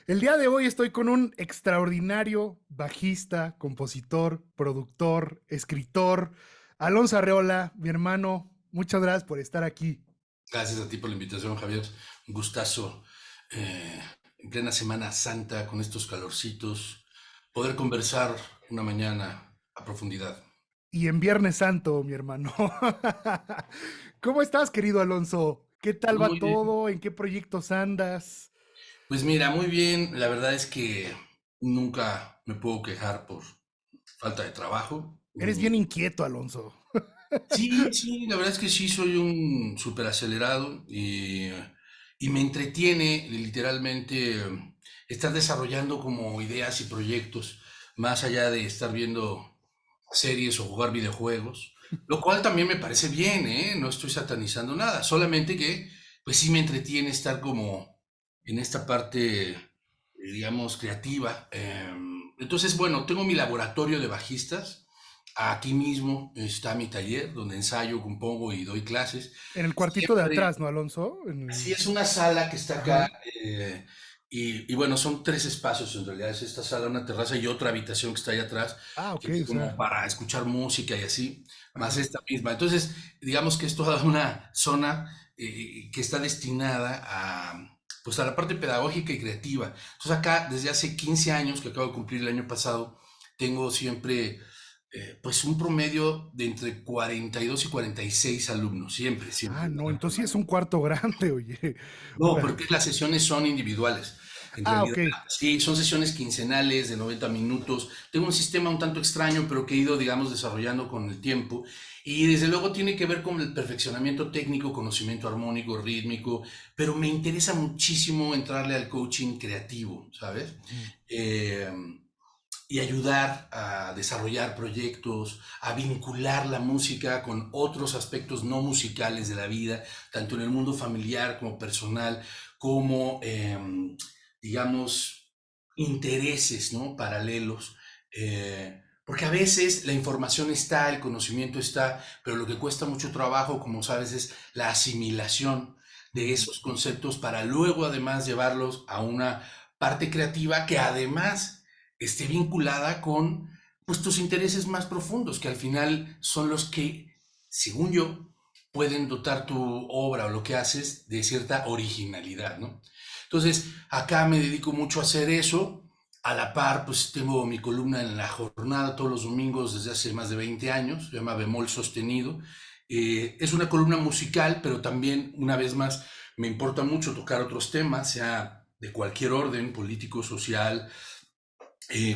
El día de hoy estoy con un extraordinario bajista, compositor, productor, escritor, Alonso Arreola, mi hermano. Muchas gracias por estar aquí. Gracias a ti por la invitación, Javier. Un gustazo en plena Semana Santa con estos calorcitos, poder conversar una mañana a profundidad. Y en Viernes Santo, mi hermano. ¿Cómo estás, querido Alonso? ¿Qué tal va Muy bien. todo? ¿En qué proyectos andas? Pues mira, muy bien. La verdad es que nunca me puedo quejar por falta de trabajo. Eres bien inquieto, Alonso. Sí, sí, la verdad es que sí, soy un súper acelerado y me entretiene literalmente estar desarrollando como ideas y proyectos, más allá de estar viendo series o jugar videojuegos, lo cual también me parece bien, ¿eh? No estoy satanizando nada, solamente que pues sí me entretiene estar como en esta parte, digamos, creativa. Entonces, bueno, tengo mi laboratorio de bajistas. Aquí mismo está mi taller donde ensayo, compongo y doy clases. En el cuartito de Siempre, atrás, ¿no, Alonso? sí, es una sala que está acá. Ajá. eh, y bueno, son tres espacios en realidad. Es esta sala, una terraza y otra habitación que está ahí atrás, Ah, que ok, es o como sea, para escuchar música y así, más ajá. esta misma. Entonces, digamos que es toda una zona que está destinada pues a la parte pedagógica y creativa. Entonces acá, desde hace 15 años, que acabo de cumplir el año pasado, tengo siempre pues un promedio de entre 42 y 46 alumnos, siempre, siempre. Ah, no, entonces sí es un cuarto grande, oye. No, porque las sesiones son individuales. En Ah, realidad, ok. sí, son sesiones quincenales de 90 minutos. Tengo un sistema un tanto extraño, pero que he ido, digamos, desarrollando con el tiempo. Y desde luego tiene que ver con el perfeccionamiento técnico, conocimiento armónico, rítmico, pero me interesa muchísimo entrarle al coaching creativo, ¿sabes? Ujú. Eh, y ayudar a desarrollar proyectos, a vincular la música con otros aspectos no musicales de la vida, tanto en el mundo familiar como personal, como, digamos, intereses, ¿no? Paralelos. Porque a veces la información está, el conocimiento está, pero lo que cuesta mucho trabajo, como sabes, es la asimilación de Ujú. esos conceptos para luego además llevarlos a una parte creativa que además esté vinculada con pues, tus intereses más profundos, que al final son los que, según yo, pueden dotar tu obra o lo que haces de cierta originalidad, ¿no? Entonces, acá me dedico mucho a hacer eso. A la par, pues tengo mi columna en La Jornada todos los domingos desde hace más de 20 años, se llama Bemol Sostenido. Es una columna musical, pero también, una vez más, me importa mucho tocar otros temas, sea de cualquier orden, político, social,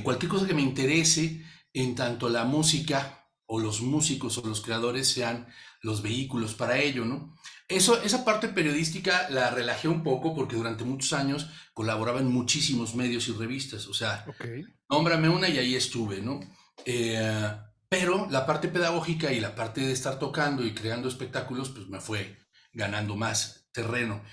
cualquier cosa que me interese, en tanto la música o los músicos o los creadores sean los vehículos para ello, ¿no? Esa parte periodística la relajé un poco porque durante muchos años colaboraba en muchísimos medios y revistas, o sea, Ok. nómbrame una y ahí estuve, ¿no? Eh, pero la parte pedagógica y la parte de estar tocando y creando espectáculos, pues me fue ganando más terreno.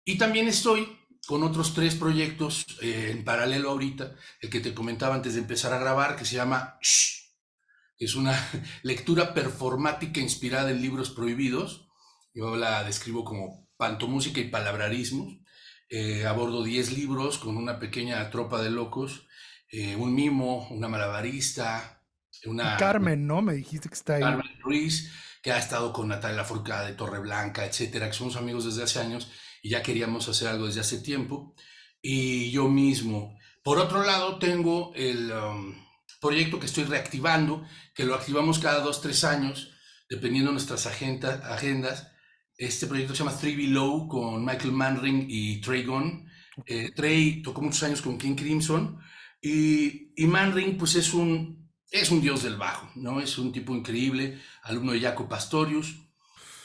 Y también estoy con otros tres proyectos en paralelo ahorita, el que te comentaba antes de empezar a grabar, que se llama Shh, que es una lectura performática inspirada en libros prohibidos. Yo la describo como pantomúsica y palabrarismos. Abordo 10 libros con una pequeña tropa de locos, un mimo, una malabarista, Y una Carmen, ¿no? Me dijiste que está ahí. Carmen Ruiz, que ha estado con Natalia Lafourcade de Torreblanca, etcétera, que somos amigos desde hace años y ya queríamos hacer algo desde hace tiempo. Y yo mismo. Por otro lado, tengo el proyecto que estoy reactivando, que lo activamos cada 2, 3 años, dependiendo de nuestras agendas. Este proyecto se llama Three Below con Michael Manring y Trey Gunn. Ok. Trey tocó muchos años con King Crimson y Manring pues es un dios del bajo, ¿no? Es un tipo increíble, alumno de Jaco Pastorius.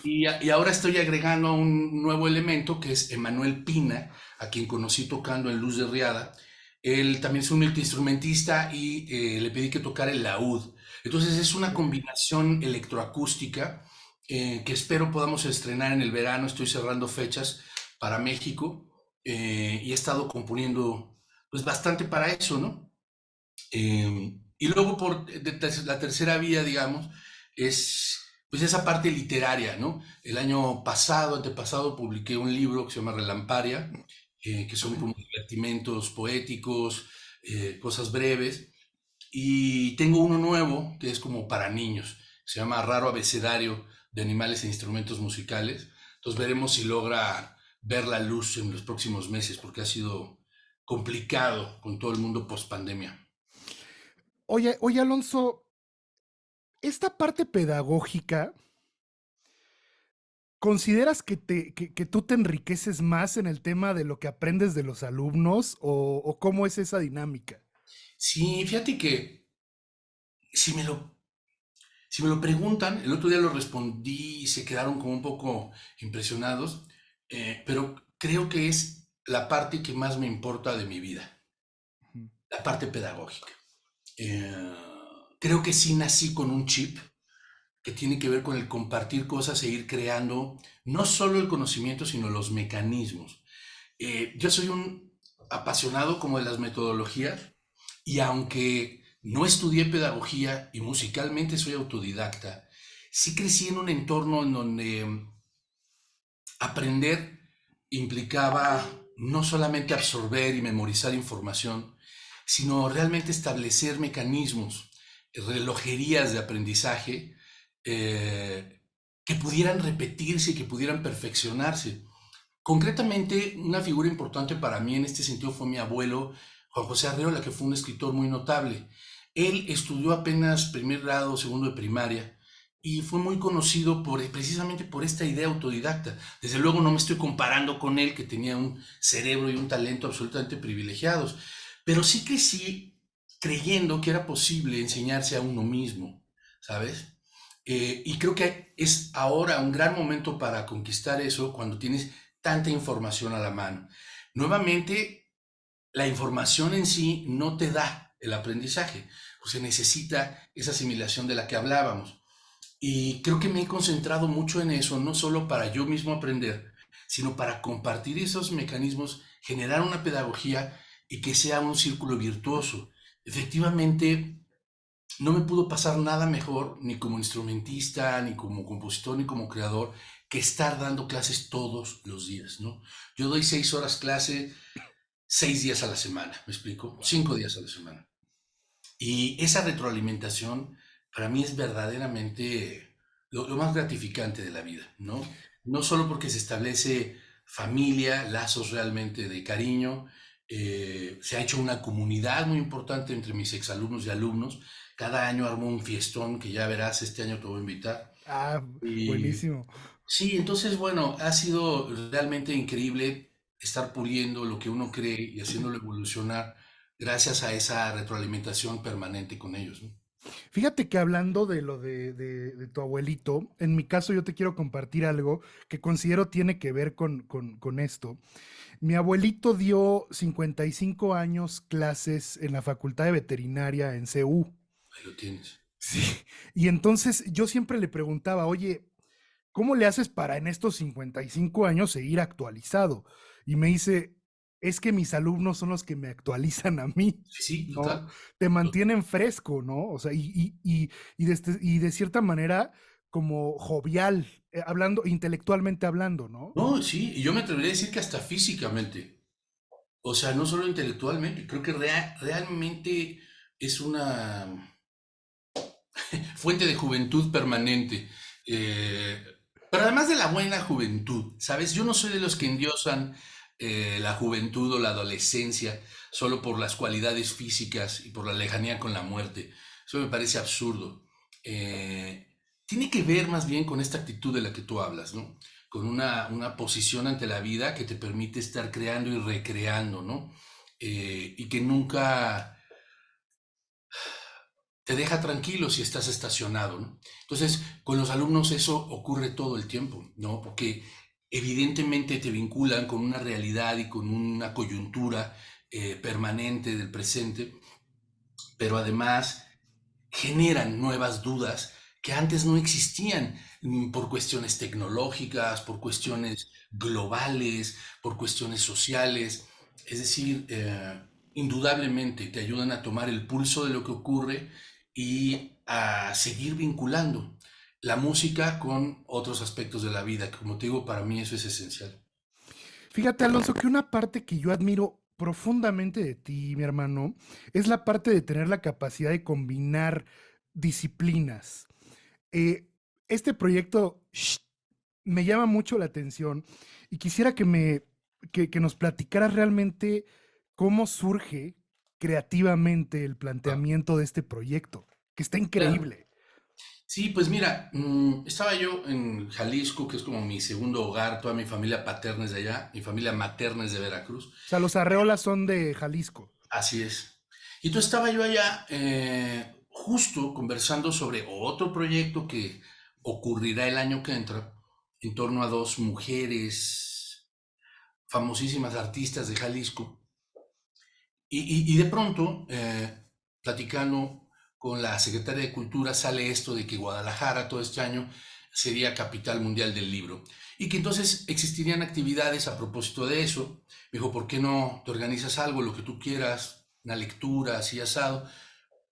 Y ahora estoy agregando un nuevo elemento que es Emanuel Pina, a quien conocí tocando en Luz de Riada. Él también es un multiinstrumentista y le pedí que tocara el laúd. Entonces es una Ok. combinación electroacústica que espero podamos estrenar en el verano. Estoy cerrando fechas para México y he estado componiendo pues bastante para eso, ¿no? Y luego la tercera vía, digamos, es pues esa parte literaria, ¿no? El año pasado, antepasado, publiqué un libro que se llama Relamparia, que son como divertimentos poéticos, cosas breves. Y tengo uno nuevo que es como para niños. Se llama Raro Abecedario de Animales e Instrumentos Musicales. Entonces veremos si logra ver la luz en los próximos meses, porque ha sido complicado con todo el mundo post pandemia. Oye, Alonso, esta parte pedagógica, ¿consideras que tú te enriqueces más en el tema de lo que aprendes de los alumnos o cómo es esa dinámica? Sí, fíjate que si me lo, si me lo preguntan, el otro día lo respondí y se quedaron como un poco impresionados, pero creo que es la parte que más me importa de mi vida, Ujú. la parte pedagógica. Eh, Creo que sí nací con un chip que tiene que ver con el compartir cosas e ir creando no solo el conocimiento, sino los mecanismos. Yo soy un apasionado como de las metodologías y aunque no estudié pedagogía y musicalmente soy autodidacta, sí crecí en un entorno en donde aprender implicaba no solamente absorber y memorizar información, sino realmente establecer mecanismos, relojerías de aprendizaje que pudieran repetirse y que pudieran perfeccionarse. Concretamente, una figura importante para mí en este sentido fue mi abuelo, Juan José Arreola, que fue un escritor muy notable. Él estudió apenas primer grado, segundo de primaria, y fue muy conocido precisamente por esta idea autodidacta. Desde luego no me estoy comparando con él, que tenía un cerebro y un talento absolutamente privilegiados, pero sí que sí creyendo que era posible enseñarse a uno mismo, ¿sabes? Y creo que es ahora un gran momento para conquistar eso cuando tienes tanta información a la mano. Nuevamente, la información en sí no te da el aprendizaje, pues se necesita esa asimilación de la que hablábamos. Y creo que me he concentrado mucho en eso, no solo para yo mismo aprender, sino para compartir esos mecanismos, generar una pedagogía y que sea un círculo virtuoso. Efectivamente, no me pudo pasar nada mejor, ni como instrumentista, ni como compositor, ni como creador, que estar dando clases todos los días, ¿no? Yo doy 6 horas clase, 6 días a la semana, ¿me explico? Wow. 5 días a la semana. Y esa retroalimentación para mí es verdaderamente lo más gratificante de la vida, ¿no? No solo porque se establece familia, lazos realmente de cariño, se ha hecho una comunidad muy importante entre mis exalumnos y alumnos. Cada año armo un fiestón que ya verás, este año te voy a invitar. Ah, Y buenísimo. sí, entonces, bueno, ha sido realmente increíble estar puliendo lo que uno cree y haciéndolo evolucionar gracias a esa retroalimentación permanente con ellos, ¿no? Fíjate que hablando de lo de tu abuelito, en mi caso yo te quiero compartir algo que considero tiene que ver con esto. Mi abuelito dio 55 años clases en la Facultad de Veterinaria en CU. Ahí lo tienes. Sí. Y entonces yo siempre le preguntaba, oye, ¿cómo le haces para en estos 55 años seguir actualizado? Y me dice, es que mis alumnos son los que me actualizan a mí, Sí, sí, ¿no? total. Te To- mantienen fresco, ¿no? O sea, y de cierta manera como jovial, hablando, intelectualmente hablando, ¿no? No, sí, y yo me atrevería a decir que hasta físicamente, o sea, no solo intelectualmente, creo que realmente es una fuente de juventud permanente. Eh, pero además de la buena juventud, ¿sabes? Yo no soy de los que endiosan la juventud o la adolescencia solo por las cualidades físicas y por la lejanía con la muerte. Eso me parece absurdo. Tiene que ver más bien con esta actitud de la que tú hablas, ¿no? Con una posición ante la vida que te permite estar creando y recreando, ¿no? Y que nunca te deja tranquilo si estás estacionado, ¿no? Entonces, con los alumnos eso ocurre todo el tiempo, ¿no? Porque evidentemente te vinculan con una realidad y con una coyuntura permanente del presente, pero además generan nuevas dudas que antes no existían por cuestiones tecnológicas, por cuestiones globales, por cuestiones sociales. Es decir, indudablemente te ayudan a tomar el pulso de lo que ocurre y a seguir vinculando la música con otros aspectos de la vida. Como te digo, para mí eso es esencial. Fíjate, Alonso, que una parte que yo admiro profundamente de ti, mi hermano, es la parte de tener la capacidad de combinar disciplinas. Eh, este proyecto me llama mucho la atención y quisiera que nos platicaras realmente cómo surge creativamente el Ah, planteamiento de este proyecto, que está claro. increíble. Sí, pues mira, estaba yo en Jalisco, que es como mi segundo hogar, toda mi familia paterna es de allá, mi familia materna es de Veracruz. O sea, los Arreolas son de Jalisco. Así es. Y entonces estaba yo allá justo conversando sobre otro proyecto que ocurrirá el año que entra en torno a dos mujeres famosísimas artistas de Jalisco. Y de pronto, platicando con la secretaria de Cultura, sale esto de que Guadalajara todo este año sería capital mundial del libro y que entonces existirían actividades a propósito de eso. Me dijo, ¿por qué no te organizas algo, lo que tú quieras, una lectura así asado?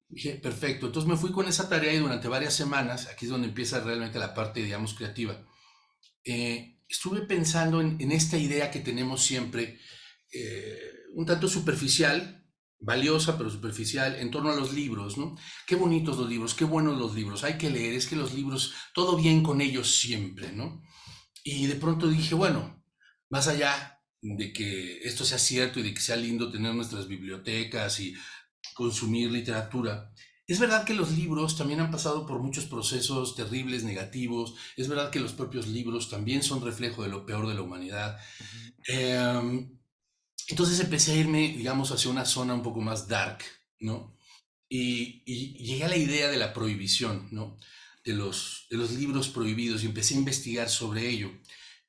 Dije, perfecto. Entonces me fui con esa tarea y durante varias semanas, aquí es donde empieza realmente la parte, digamos, creativa, estuve pensando en esta idea que tenemos siempre, un tanto superficial, valiosa pero superficial, en torno a los libros, ¿no? Qué bonitos los libros, qué buenos los libros, hay que leer, es que los libros, todo bien con ellos siempre, ¿no? Y de pronto dije, bueno, más allá de que esto sea cierto y de que sea lindo tener nuestras bibliotecas y consumir literatura. Es verdad que los libros también han pasado por muchos procesos terribles, negativos. Es verdad que los propios libros también son reflejo de lo peor de la humanidad. Ujú. Eh, entonces empecé a irme, digamos, hacia una zona un poco más dark, ¿no? Y llegué a la idea de la prohibición, ¿no? De los libros prohibidos y empecé a investigar sobre ello.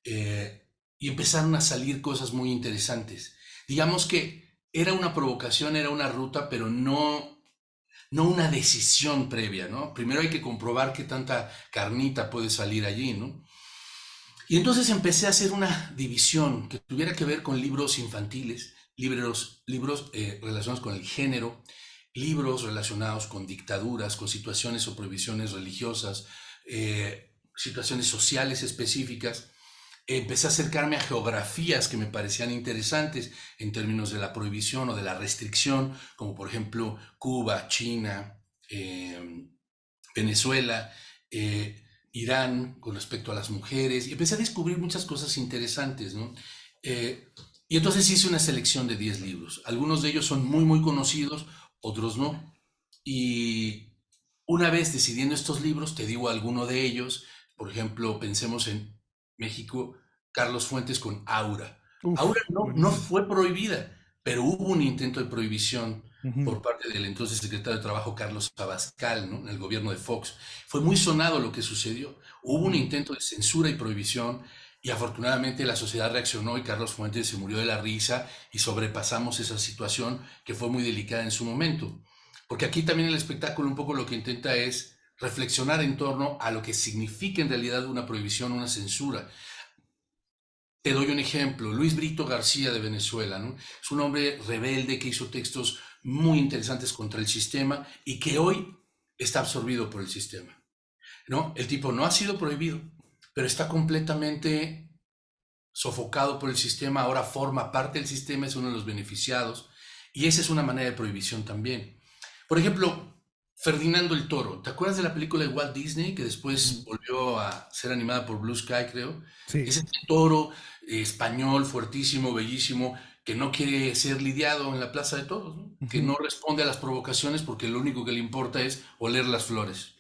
Eh, y empezaron a salir cosas muy interesantes. Digamos que era una provocación, era una ruta, pero no una decisión previa, ¿no? Primero hay que comprobar qué tanta carnita puede salir allí, ¿no? Y entonces empecé a hacer una división que tuviera que ver con libros infantiles, libros relacionados con el género, libros relacionados con dictaduras, con situaciones o prohibiciones religiosas, situaciones sociales específicas. Empecé a acercarme a geografías que me parecían interesantes en términos de la prohibición o de la restricción, como por ejemplo Cuba, China, Venezuela, Irán con respecto a las mujeres, y empecé a descubrir muchas cosas interesantes, ¿no? Y entonces hice una selección de 10 libros. Algunos de ellos son muy, muy conocidos, otros no. Y una vez decidiendo estos libros, te digo alguno de ellos, por ejemplo, pensemos en México, Carlos Fuentes con Aura. Aura Uf, no buenísimo. fue prohibida, pero hubo un intento de prohibición Ujú. por parte del entonces secretario de Trabajo Carlos Abascal, ¿no? En el gobierno de Fox. Fue muy sonado lo que sucedió. Hubo un Ujú. intento de censura y prohibición y afortunadamente la sociedad reaccionó y Carlos Fuentes se murió de la risa y sobrepasamos esa situación que fue muy delicada en su momento. Porque aquí también el espectáculo un poco lo que intenta es reflexionar en torno a lo que significa en realidad una prohibición, una censura. Te doy un ejemplo, Luis Brito García de Venezuela, ¿no? Es un hombre rebelde que hizo textos muy interesantes contra el sistema y que hoy está absorbido por el sistema, ¿no? El tipo no ha sido prohibido, pero está completamente sofocado por el sistema, ahora forma parte del sistema, es uno de los beneficiados y esa es una manera de prohibición también. Por ejemplo, Ferdinando el Toro, ¿te acuerdas de la película de Walt Disney que después Ujú. volvió a ser animada por Blue Sky, creo? Sí. Es este toro español, fuertísimo, bellísimo, que no quiere ser lidiado en la Plaza de Toros, ¿no? Que Ujú. no responde a las provocaciones porque lo único que le importa es oler las flores.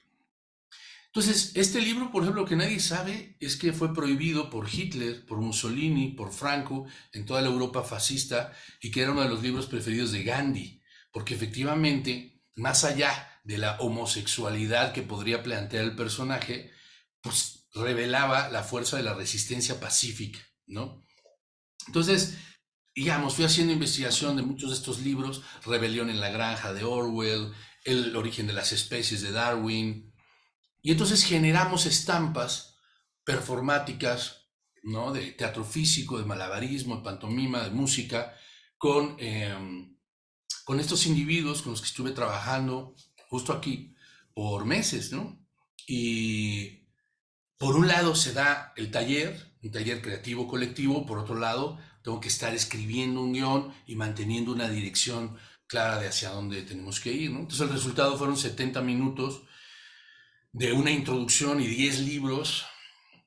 Entonces, este libro, por ejemplo, lo que nadie sabe es que fue prohibido por Hitler, por Mussolini, por Franco, en toda la Europa fascista, y que era uno de los libros preferidos de Gandhi, porque efectivamente, más allá de la homosexualidad que podría plantear el personaje, pues revelaba la fuerza de la resistencia pacífica, ¿no? Entonces, digamos, fui haciendo investigación de muchos de estos libros, Rebelión en la Granja de Orwell, El origen de las especies de Darwin, y entonces generamos estampas performáticas, ¿no? De teatro físico, de malabarismo, de pantomima, de música, con, con estos individuos con los que estuve trabajando justo aquí por meses, ¿no? Y por un lado se da el taller, un taller creativo colectivo, por otro lado tengo que estar escribiendo un guión y manteniendo una dirección clara de hacia dónde tenemos que ir, ¿no? Entonces el resultado fueron 70 minutos de una introducción y 10 libros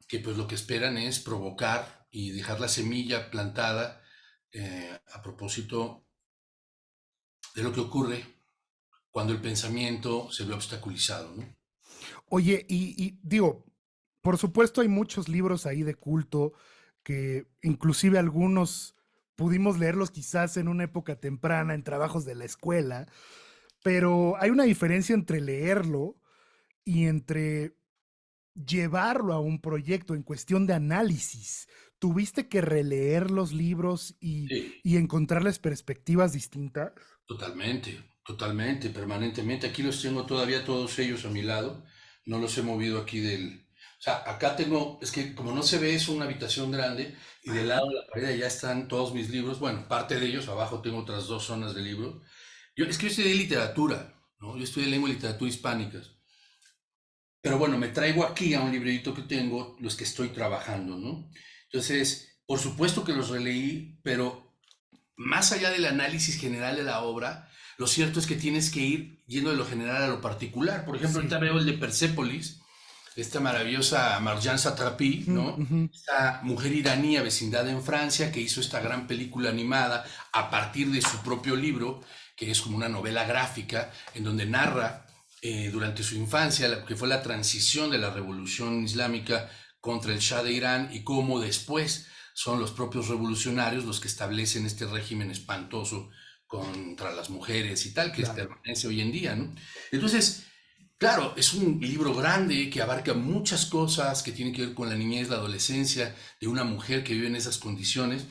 que pues lo que esperan es provocar y dejar la semilla plantada a propósito de lo que ocurre cuando el pensamiento se ve obstaculizado, ¿no? Oye, y digo, por supuesto hay muchos libros ahí de culto que inclusive algunos pudimos leerlos quizás en una época temprana, en trabajos de la escuela, pero hay una diferencia entre leerlo y entre llevarlo a un proyecto en cuestión de análisis. ¿Tuviste que releer los libros Sí, y encontrarles perspectivas distintas? totalmente, totalmente, permanentemente. Aquí los tengo todavía todos ellos a mi lado. No los he movido aquí del... O sea, acá tengo, es que como no se ve, es una habitación grande y del lado de la pared ya están todos mis libros. Bueno, parte de ellos, abajo tengo otras dos zonas de libros. Es que yo estudié literatura, ¿no? Yo estudié lengua y literatura hispánicas. Pero bueno, me traigo aquí a un librerito que tengo los que estoy trabajando, ¿no? Entonces, por supuesto que los releí, pero más allá del análisis general de la obra, lo cierto es que tienes que ir yendo de lo general a lo particular. Por ejemplo, Sí. ahorita veo el de Persépolis, esta maravillosa Marjane Satrapi, ¿no? Ujú. Esta mujer iraní avecindada en Francia que hizo esta gran película animada a partir de su propio libro, que es como una novela gráfica en donde narra durante su infancia lo que fue la transición de la revolución islámica contra el Shah de Irán y cómo después son los propios revolucionarios los que establecen este régimen espantoso contra las mujeres y tal, que Claro. permanece hoy en día, ¿no? Entonces, claro, es un libro grande que abarca muchas cosas que tienen que ver con la niñez, la adolescencia de una mujer que vive en esas condiciones,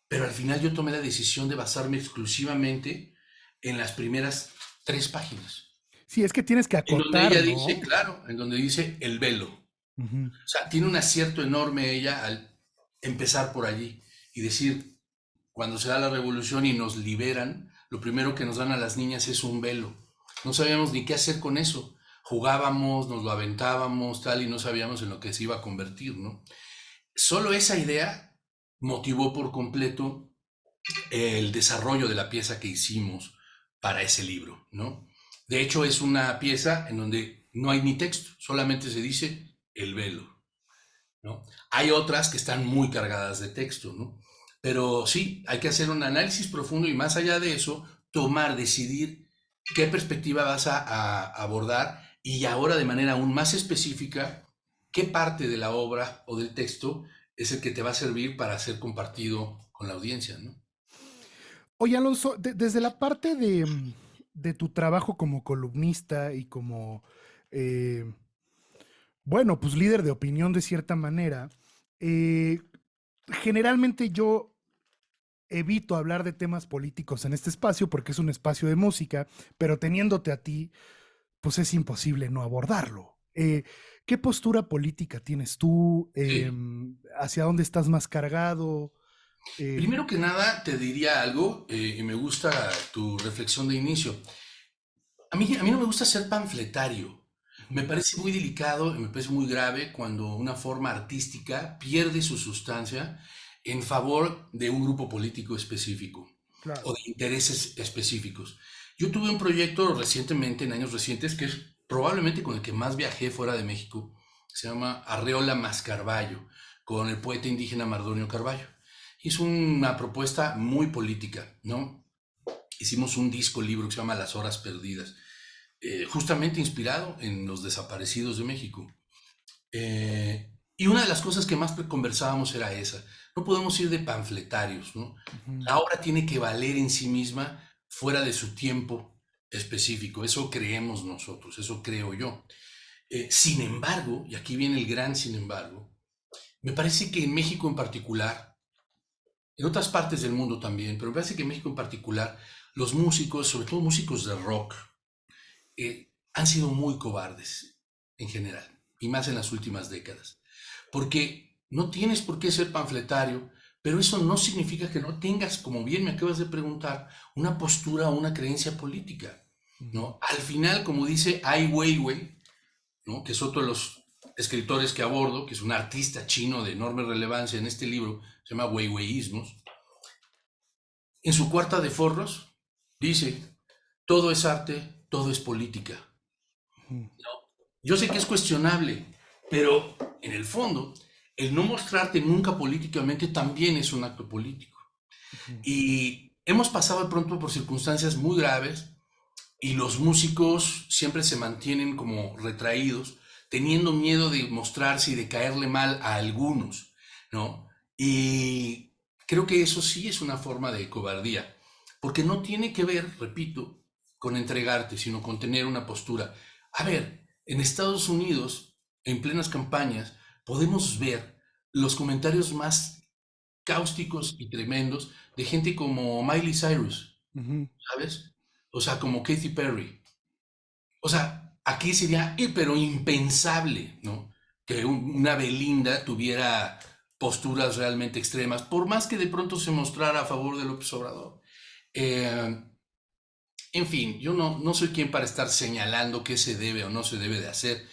pero al final yo tomé la decisión de basarme exclusivamente en las primeras 3 páginas, Sí, es que tienes que en donde acotar, ella dice, ¿no? claro, en donde dice el velo. Ujú. O sea, tiene un acierto enorme ella al empezar por allí y decir, cuando se da la revolución y nos liberan, lo primero que nos dan a las niñas es un velo. No sabíamos ni qué hacer con eso. Jugábamos, nos lo aventábamos, tal, y no sabíamos en lo que se iba a convertir, ¿no? Solo esa idea motivó por completo el desarrollo de la pieza que hicimos para ese libro, ¿no? De hecho, es una pieza en donde no hay ni texto, solamente se dice el velo, ¿no? Hay otras que están muy cargadas de texto, ¿no? Pero sí, hay que hacer un análisis profundo y más allá de eso, tomar, decidir qué perspectiva vas a abordar y ahora de manera aún más específica, qué parte de la obra o del texto es el que te va a servir para ser compartido con la audiencia, ¿no? Oye, Alonso, desde la parte de tu trabajo como columnista y como, eh, bueno, pues líder de opinión de cierta manera, eh, generalmente yo evito hablar de temas políticos en este espacio porque es un espacio de música, pero teniéndote a ti, pues es imposible no abordarlo. ¿Qué postura política tienes tú? Sí. ¿Hacia dónde estás más cargado? Eh, Primero que nada, te diría algo, y me gusta tu reflexión de inicio. A mí no me gusta ser panfletario. Me ujú, parece muy delicado y me parece muy grave cuando una forma artística pierde su sustancia en favor de un grupo político específico o claro. de intereses específicos. Yo tuve un proyecto recientemente, en años recientes, que es probablemente con el que más viajé fuera de México. Se llama Arreola más Carballo, con el poeta indígena Mardonio Carballo. Y es una propuesta muy política, ¿no? Hicimos un disco libro que se llama Las Horas Perdidas, justamente inspirado en los desaparecidos de México. Y una de las cosas que más conversábamos era esa. No podemos ir de panfletarios, ¿no? Ujú. La obra tiene que valer en sí misma fuera de su tiempo específico. Eso creemos nosotros, eso creo yo. Sin embargo, y aquí viene el gran sin embargo, me parece que en México en particular, en otras partes del mundo también, pero me parece que en México en particular, los músicos, sobre todo músicos de rock, han sido muy cobardes en general, y más en las últimas décadas. Porque no tienes por qué ser panfletario, pero eso no significa que no tengas, como bien me acabas de preguntar, una postura o una creencia política, Ujú. ¿no? Al final, como dice Ai Weiwei, ¿no? Que es otro de los escritores que abordo, que es un artista chino de enorme relevancia en este libro, se llama Weiweiismos, en su cuarta de forros dice, todo es arte, todo es política. Ujú, Yo sé que es cuestionable, pero en el fondo, el no mostrarte nunca políticamente también es un acto político. ujú, Y hemos pasado de pronto por circunstancias muy graves y los músicos siempre se mantienen como retraídos, teniendo miedo de mostrarse y de caerle mal a algunos, ¿no? Y creo que eso sí es una forma de cobardía, porque no tiene que ver, repito, con entregarte, sino con tener una postura. A ver, en Estados Unidos, en plenas campañas, podemos ver los comentarios más cáusticos y tremendos de gente como Miley Cyrus, ujú. ¿sabes? O sea, como Katy Perry. O sea, aquí sería, pero impensable, ¿no? Que una Belinda tuviera posturas realmente extremas, por más que de pronto se mostrara a favor de López Obrador. Eh, en fin, yo no soy quien para estar señalando qué se debe o no se debe de hacer,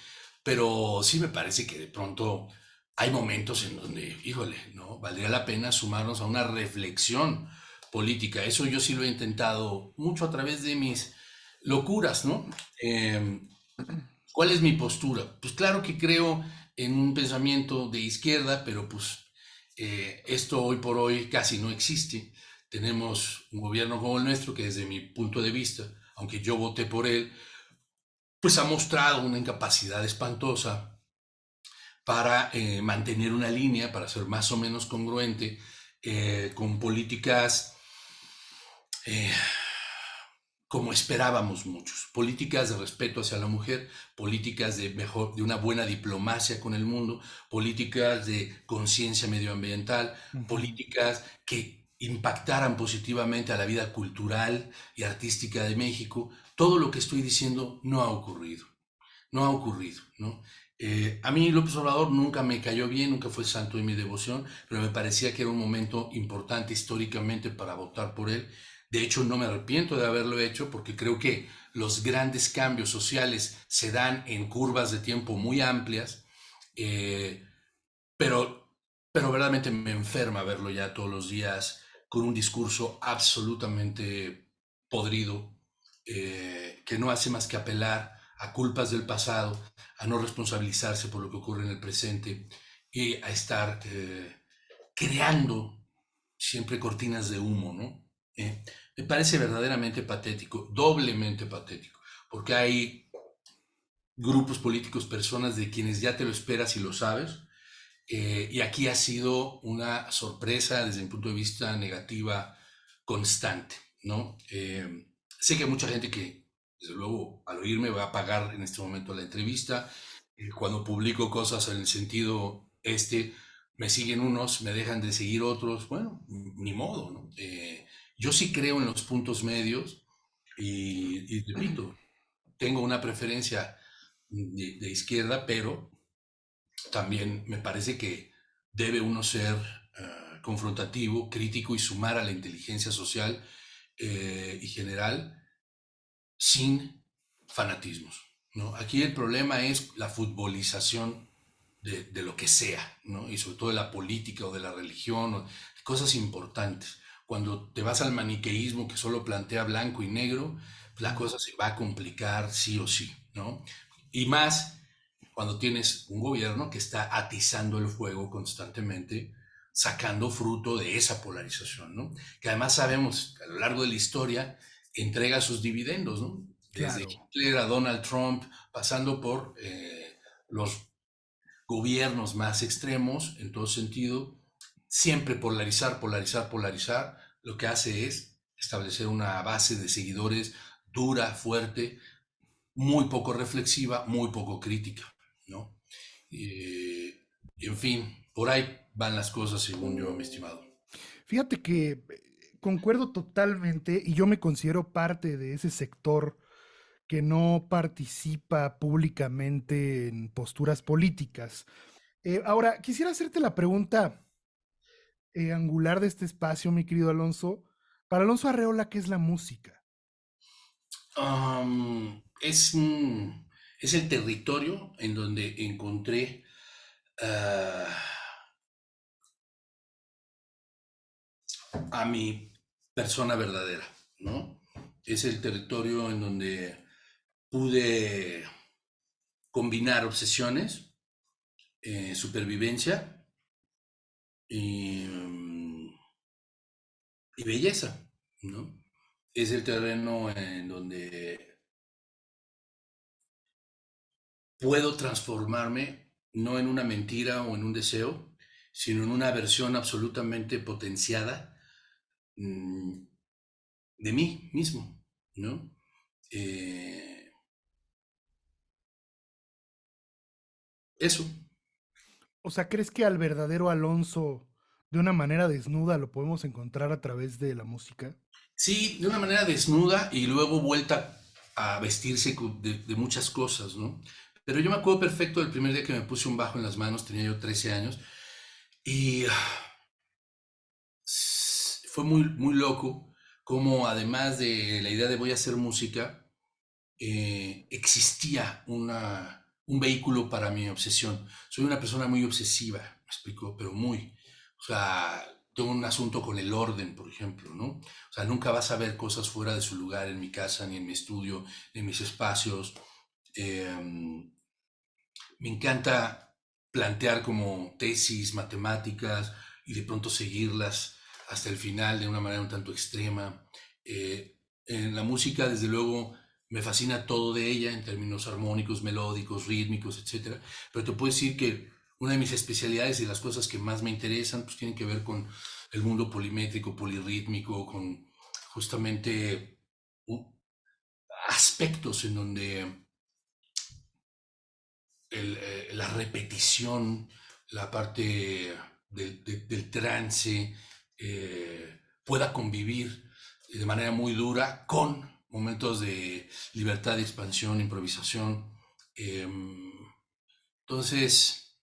pero sí me parece que de pronto hay momentos en donde, híjole, ¿no? Valdría la pena sumarnos a una reflexión política. Eso yo sí lo he intentado mucho a través de mis locuras, ¿no? Eh, ¿Cuál es mi postura? Pues claro que creo en un pensamiento de izquierda, pero pues esto hoy por hoy casi no existe. Tenemos un gobierno como el nuestro que desde mi punto de vista, aunque yo voté por él, pues ha mostrado una incapacidad espantosa para mantener una línea, para ser más o menos congruente con políticas eh, como esperábamos muchos, políticas de respeto hacia la mujer, políticas de una buena diplomacia con el mundo, políticas de conciencia medioambiental, Ujú. políticas que impactaran positivamente a la vida cultural y artística de México. Todo lo que estoy diciendo no ha ocurrido, no ha ocurrido, ¿no? A mí López Obrador nunca me cayó bien, nunca fue santo de mi devoción, pero me parecía que era un momento importante históricamente para votar por él. De hecho, no me arrepiento de haberlo hecho porque creo que los grandes cambios sociales se dan en curvas de tiempo muy amplias, eh, pero, pero verdaderamente me enferma verlo ya todos los días con un discurso absolutamente podrido, que no hace más que apelar a culpas del pasado, a no responsabilizarse por lo que ocurre en el presente y a estar creando siempre cortinas de humo, ¿no? Me parece verdaderamente patético, doblemente patético, porque hay grupos políticos, personas de quienes ya te lo esperas y lo sabes, y aquí ha sido una sorpresa desde mi punto de vista negativa constante, ¿no? Sé que hay mucha gente que, desde luego, al oírme va a pagar en este momento la entrevista. Cuando publico cosas en el sentido me siguen unos, me dejan de seguir otros. Bueno, ni modo, ¿no? Yo sí creo en los puntos medios y repito, tengo una preferencia de izquierda, pero también me parece que debe uno ser confrontativo, crítico y sumar a la inteligencia social y general sin fanatismos, ¿no? Aquí el problema es la futbolización de lo que sea, ¿no? Y sobre todo de la política o de la religión, o cosas importantes. Cuando te vas al maniqueísmo que solo plantea blanco y negro, la cosa se va a complicar sí o sí, ¿no? Y más cuando tienes un gobierno que está atizando el fuego constantemente, sacando fruto de esa polarización, ¿no? Que además sabemos que a lo largo de la historia entrega sus dividendos, ¿no? Desde Claro. Hitler a Donald Trump, pasando por los gobiernos más extremos, en todo sentido, siempre polarizar, polarizar, polarizar, lo que hace es establecer una base de seguidores dura, fuerte, muy poco reflexiva, muy poco crítica, ¿no? En fin, por ahí van las cosas según yo, mi estimado. Fíjate que concuerdo totalmente y yo me considero parte de ese sector que no participa públicamente en posturas políticas. Ahora, quisiera hacerte la pregunta angular de este espacio, mi querido Alonso. Para Alonso Arreola, ¿qué es la música? Es, Es el territorio en donde encontré ah, a mi persona verdadera, ¿no? Es el territorio en donde pude combinar obsesiones, supervivencia y, y belleza, ¿no? Es el terreno en donde puedo transformarme no en una mentira o en un deseo, sino en una versión absolutamente potenciada mm, de mí mismo, ¿no? Eh, eso. O sea, ¿crees que al verdadero Alonso de una manera desnuda lo podemos encontrar a través de la música? Sí, de una manera desnuda y luego vuelta a vestirse de muchas cosas, ¿no? Pero yo me acuerdo perfecto del primer día que me puse un bajo en las manos, tenía yo 13 años, y fue muy, muy loco como además de la idea de voy a hacer música, existía un vehículo para mi obsesión. Soy una persona muy obsesiva, me explico, pero muy. O sea, tengo un asunto con el orden, por ejemplo, ¿no? O sea, nunca vas a ver cosas fuera de su lugar en mi casa, ni en mi estudio, ni en mis espacios. Eh, Me encanta plantear como tesis, matemáticas y de pronto seguirlas hasta el final de una manera un tanto extrema. En la música, desde luego, me fascina todo de ella en términos armónicos, melódicos, rítmicos, etcétera. Pero te puedo decir que una de mis especialidades y las cosas que más me interesan, pues tienen que ver con el mundo polimétrico, polirrítmico, con justamente aspectos en donde la repetición, la parte del trance, pueda convivir de manera muy dura con momentos de libertad de expansión, improvisación. Eh, entonces,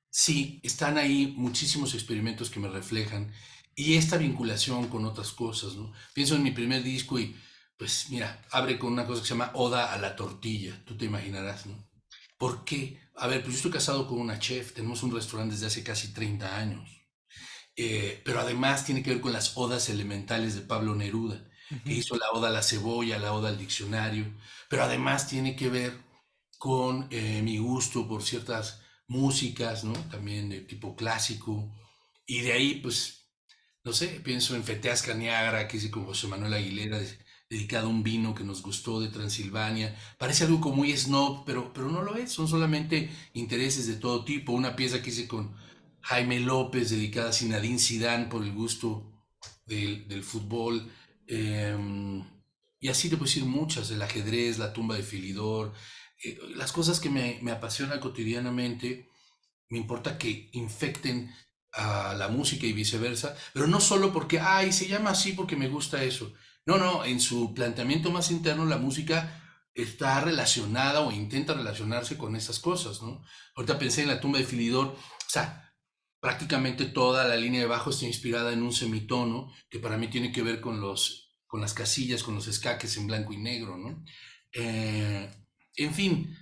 sí, están ahí muchísimos experimentos que me reflejan y esta vinculación con otras cosas, ¿no? Pienso en mi primer disco y, pues, mira, abre con una cosa que se llama Oda a la tortilla, tú te imaginarás, ¿no? ¿Por qué? A ver, pues yo estoy casado con una chef, tenemos un restaurante desde hace casi 30 años, pero además tiene que ver con las odas elementales de Pablo Neruda, que Ujú. hizo la oda a la cebolla, la oda al diccionario, pero además tiene que ver con mi gusto por ciertas músicas, ¿no? También de tipo clásico, y de ahí, pues, no sé, pienso en Feteas Caniagra, que hice con José Manuel Aguilera, dedicado a un vino que nos gustó de Transilvania. Parece algo como muy snob, pero no lo es, son solamente intereses de todo tipo. Una pieza que hice con Jaime López, dedicada a Zinedine Zidane por el gusto del fútbol. Y así te puedo decir muchas, el ajedrez, la tumba de Filidor, las cosas que me apasionan cotidianamente me importa que infecten a la música y viceversa, pero no solo porque, ay, se llama así porque me gusta eso. No, no, en su planteamiento más interno la música está relacionada o intenta relacionarse con esas cosas, ¿no? Ahorita pensé en la tumba de Filidor, o sea, prácticamente toda la línea de bajo está inspirada en un semitono que para mí tiene que ver con con las casillas, con los escaques en blanco y negro, ¿no? Eh, en fin,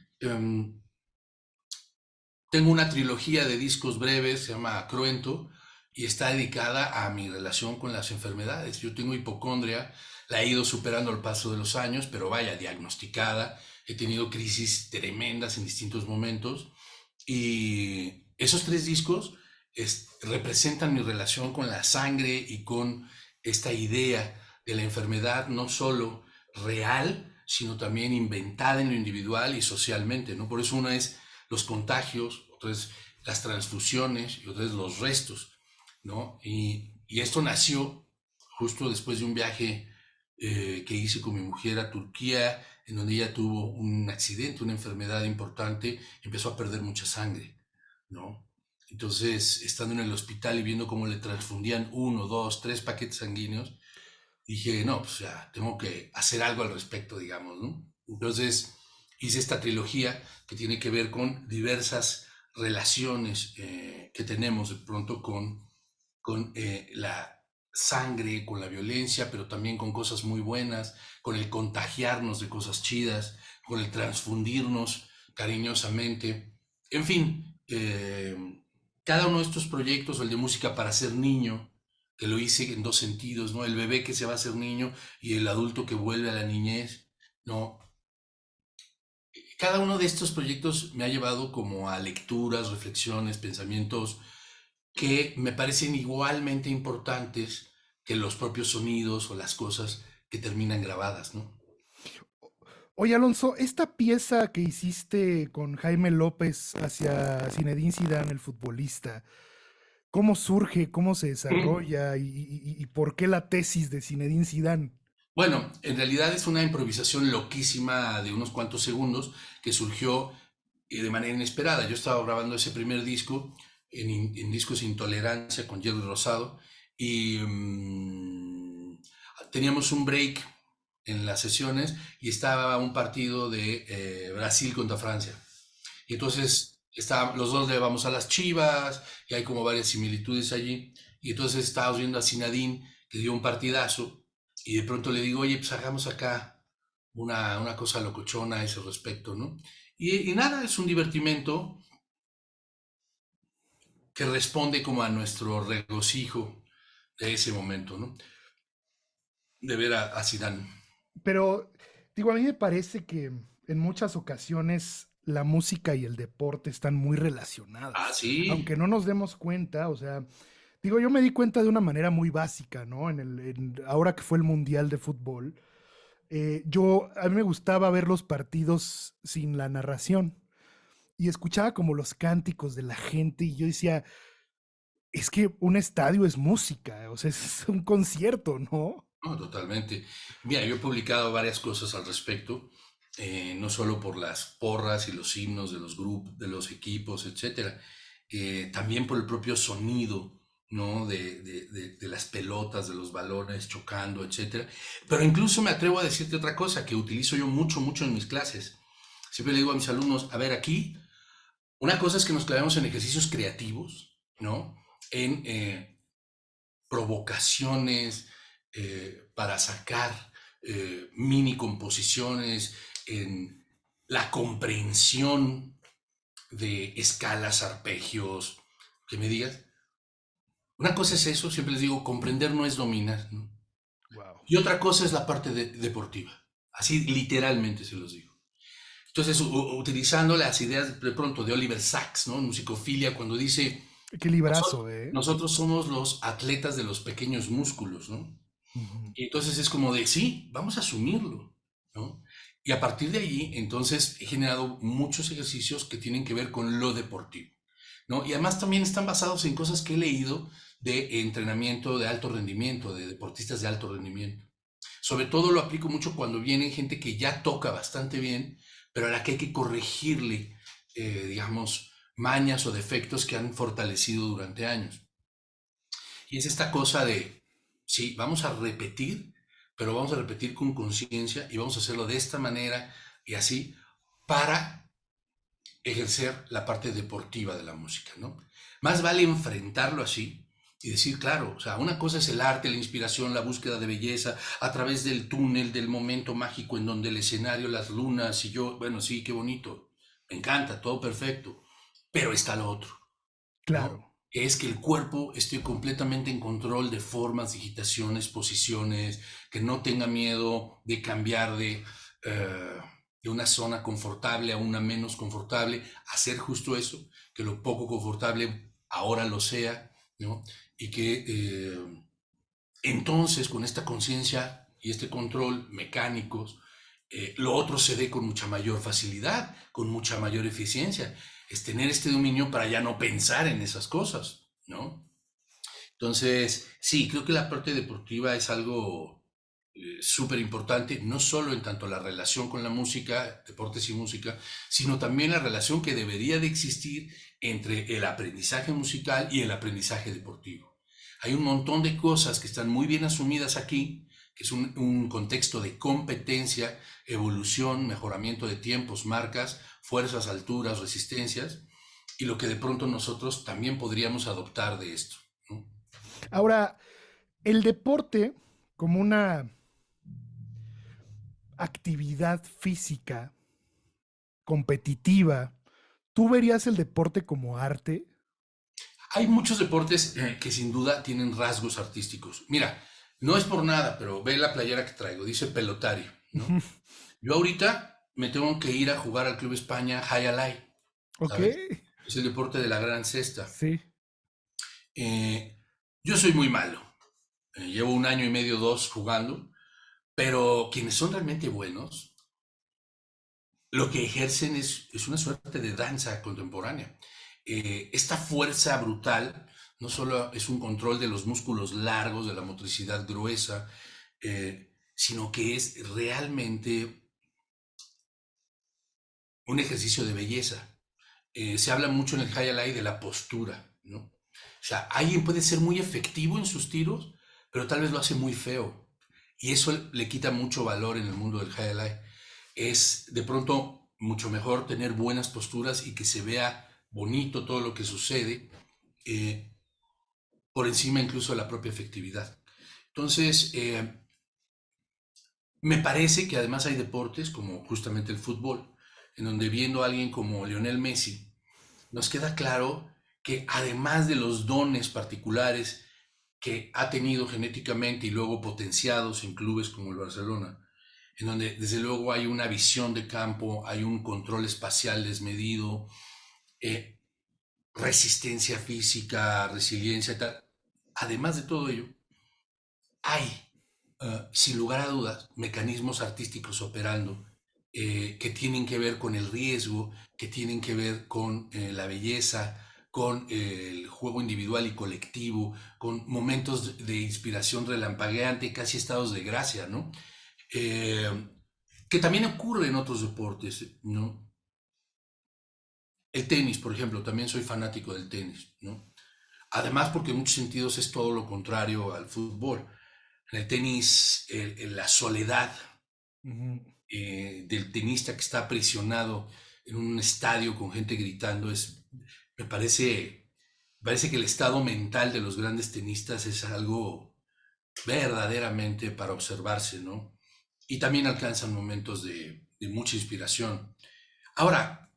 tengo una trilogía de discos breves, se llama Cruento, y está dedicada a mi relación con las enfermedades. Yo tengo hipocondria, la he ido superando al paso de los años, pero vaya, diagnosticada. He tenido crisis tremendas en distintos momentos. Y esos tres discos representan mi relación con la sangre y con esta idea de la enfermedad, no solo real, sino también inventada en lo individual y socialmente, ¿no? Por eso una es los contagios, otra es las transfusiones y otra es los restos, ¿no? Y esto nació justo después de un viaje que hice con mi mujer a Turquía, en donde ella tuvo un accidente, una enfermedad importante, empezó a perder mucha sangre, ¿no? Entonces, estando en el hospital y viendo cómo le transfundían uno, dos, tres paquetes sanguíneos, dije, no, pues ya, tengo que hacer algo al respecto, digamos, ¿no? Entonces, hice esta trilogía que tiene que ver con diversas relaciones que tenemos de pronto con la sangre, con la violencia, pero también con cosas muy buenas, con el contagiarnos de cosas chidas, con el transfundirnos cariñosamente. En fin, cada uno de estos proyectos, o el de música para ser niño, que lo hice en dos sentidos, ¿no? El bebé que se va a ser niño y el adulto que vuelve a la niñez, ¿no? Cada uno de estos proyectos me ha llevado como a lecturas, reflexiones, pensamientos que me parecen igualmente importantes que los propios sonidos o las cosas que terminan grabadas, ¿no? Oye, Alonso, esta pieza que hiciste con Jaime López hacia Zinedine Zidane, el futbolista, ¿cómo surge, cómo se desarrolla y por qué la tesis de Zinedine Zidane? Bueno, en realidad es una improvisación loquísima de unos cuantos segundos que surgió de manera inesperada. Yo estaba grabando ese primer disco en Discos Intolerancia con Jerry Rosado y teníamos un break en las sesiones y estaba un partido de Brasil contra Francia. Y entonces los dos le vamos a las Chivas y hay como varias similitudes allí. Y entonces estábamos viendo a Zinedine que dio un partidazo y de pronto le digo, oye, pues hagamos acá una cosa locochona a ese respecto, ¿no? Y nada, es un divertimento que responde como a nuestro regocijo de ese momento, ¿no? De ver a Zidane. Pero, digo, a mí me parece que en muchas ocasiones la música y el deporte están muy Ah, relacionadas, sí. aunque no nos demos cuenta, o sea, digo, yo me di cuenta de una manera muy básica, ¿no? Ahora que fue el Mundial de Fútbol, a mí me gustaba ver los partidos sin la narración y escuchaba como los cánticos de la gente y yo decía, es que un estadio es música, o sea, es un concierto, ¿no? No, totalmente. Mira, yo he publicado varias cosas al respecto, no solo por las porras y los himnos de los grupos, de los equipos, etcétera, también por el propio sonido, ¿no? De las pelotas, de los balones chocando, etcétera. Pero incluso me atrevo a decirte otra cosa que utilizo yo mucho, mucho en mis clases. Siempre le digo a mis alumnos, a ver, aquí, una cosa es que nos clavemos en ejercicios creativos, ¿no? En provocaciones para sacar mini composiciones, en la comprensión de escalas, arpegios, que me digas. Una cosa es eso, siempre les digo, comprender no es dominar, ¿no? Wow. Y otra cosa es la parte deportiva. Así literalmente se los digo. Entonces, utilizando las ideas de pronto de Oliver Sacks, ¿no? En Musicofilia, cuando dice, Qué librazo, ¿eh? nosotros somos los atletas de los pequeños músculos, ¿no? Ujú. Y entonces es como de, sí, vamos a asumirlo, ¿no? Y a partir de allí, entonces he generado muchos ejercicios que tienen que ver con lo deportivo, ¿no? Y además también están basados en cosas que he leído de entrenamiento de alto rendimiento, de deportistas de alto rendimiento. Sobre todo lo aplico mucho cuando viene gente que ya toca bastante bien, pero a la que hay que corregirle, digamos, mañas o defectos que han fortalecido durante años. Y es esta cosa de, sí, vamos a repetir, pero vamos a repetir con conciencia y vamos a hacerlo de esta manera y así para ejercer la parte deportiva de la música, ¿no? Más vale enfrentarlo así y decir, claro, o sea, una cosa es el arte, la inspiración, la búsqueda de belleza a través del túnel, del momento mágico en donde el escenario, las lunas y yo, bueno, sí, qué bonito, me encanta, todo perfecto, pero está lo otro, Claro. ¿no? Es que el cuerpo esté completamente en control de formas, digitaciones, posiciones, que no tenga miedo de cambiar de una zona confortable a una menos confortable, hacer justo eso, que lo poco confortable ahora lo sea, ¿no? Y que entonces con esta conciencia y este control mecánicos, lo otro se dé con mucha mayor facilidad, con mucha mayor eficiencia. Es tener este dominio para ya no pensar en esas cosas, ¿no? Entonces, sí, creo que la parte deportiva es algo súper importante, no solo en tanto la relación con la música, deportes y música, sino también la relación que debería de existir entre el aprendizaje musical y el aprendizaje deportivo. Hay un montón de cosas que están muy bien asumidas aquí, que es un contexto de competencia, evolución, mejoramiento de tiempos, marcas, fuerzas, alturas, resistencias, y lo que de pronto nosotros también podríamos adoptar de esto, ¿no? Ahora, el deporte como una actividad física, competitiva, ¿tú verías el deporte como arte? Hay muchos deportes que sin duda tienen rasgos artísticos. Mira, no es por nada, pero ve la playera que traigo, dice pelotari, ¿no? Yo ahorita me tengo que ir a jugar al Club España High Alay, Ok, ¿sabes? Es el deporte de la gran cesta. sí. Eh, yo soy muy malo. Llevo un año y medio, dos jugando, pero quienes son realmente buenos, lo que ejercen es una suerte de danza contemporánea. Esta fuerza brutal no solo es un control de los músculos largos, de la motricidad gruesa, sino que es realmente un ejercicio de belleza. Se habla mucho en el high alay de la postura, ¿no? O sea, alguien puede ser muy efectivo en sus tiros, pero tal vez lo hace muy feo. Y eso le quita mucho valor en el mundo del high alay. Es de pronto mucho mejor tener buenas posturas y que se vea bonito todo lo que sucede, eh, por encima incluso de la propia efectividad. Entonces, me parece que además hay deportes como justamente el fútbol, en donde viendo a alguien como Lionel Messi, nos queda claro que además de los dones particulares que ha tenido genéticamente y luego potenciados en clubes como el Barcelona, en donde desde luego hay una visión de campo, hay un control espacial desmedido, eh, resistencia física, resiliencia, tal. Además de todo ello, hay, sin lugar a dudas, mecanismos artísticos operando que tienen que ver con el riesgo, que tienen que ver con la belleza, con el juego individual y colectivo, con momentos de inspiración relampagueante, casi estados de gracia, ¿no? Eh, que también ocurre en otros deportes, ¿no? El tenis, por ejemplo, también soy fanático del tenis, ¿no? Además, porque en muchos sentidos es todo lo contrario al fútbol. En el tenis, la soledad Ujú. del tenista que está aprisionado en un estadio con gente gritando me parece que el estado mental de los grandes tenistas es algo verdaderamente para observarse, ¿no? Y también alcanzan momentos de mucha inspiración. Ahora,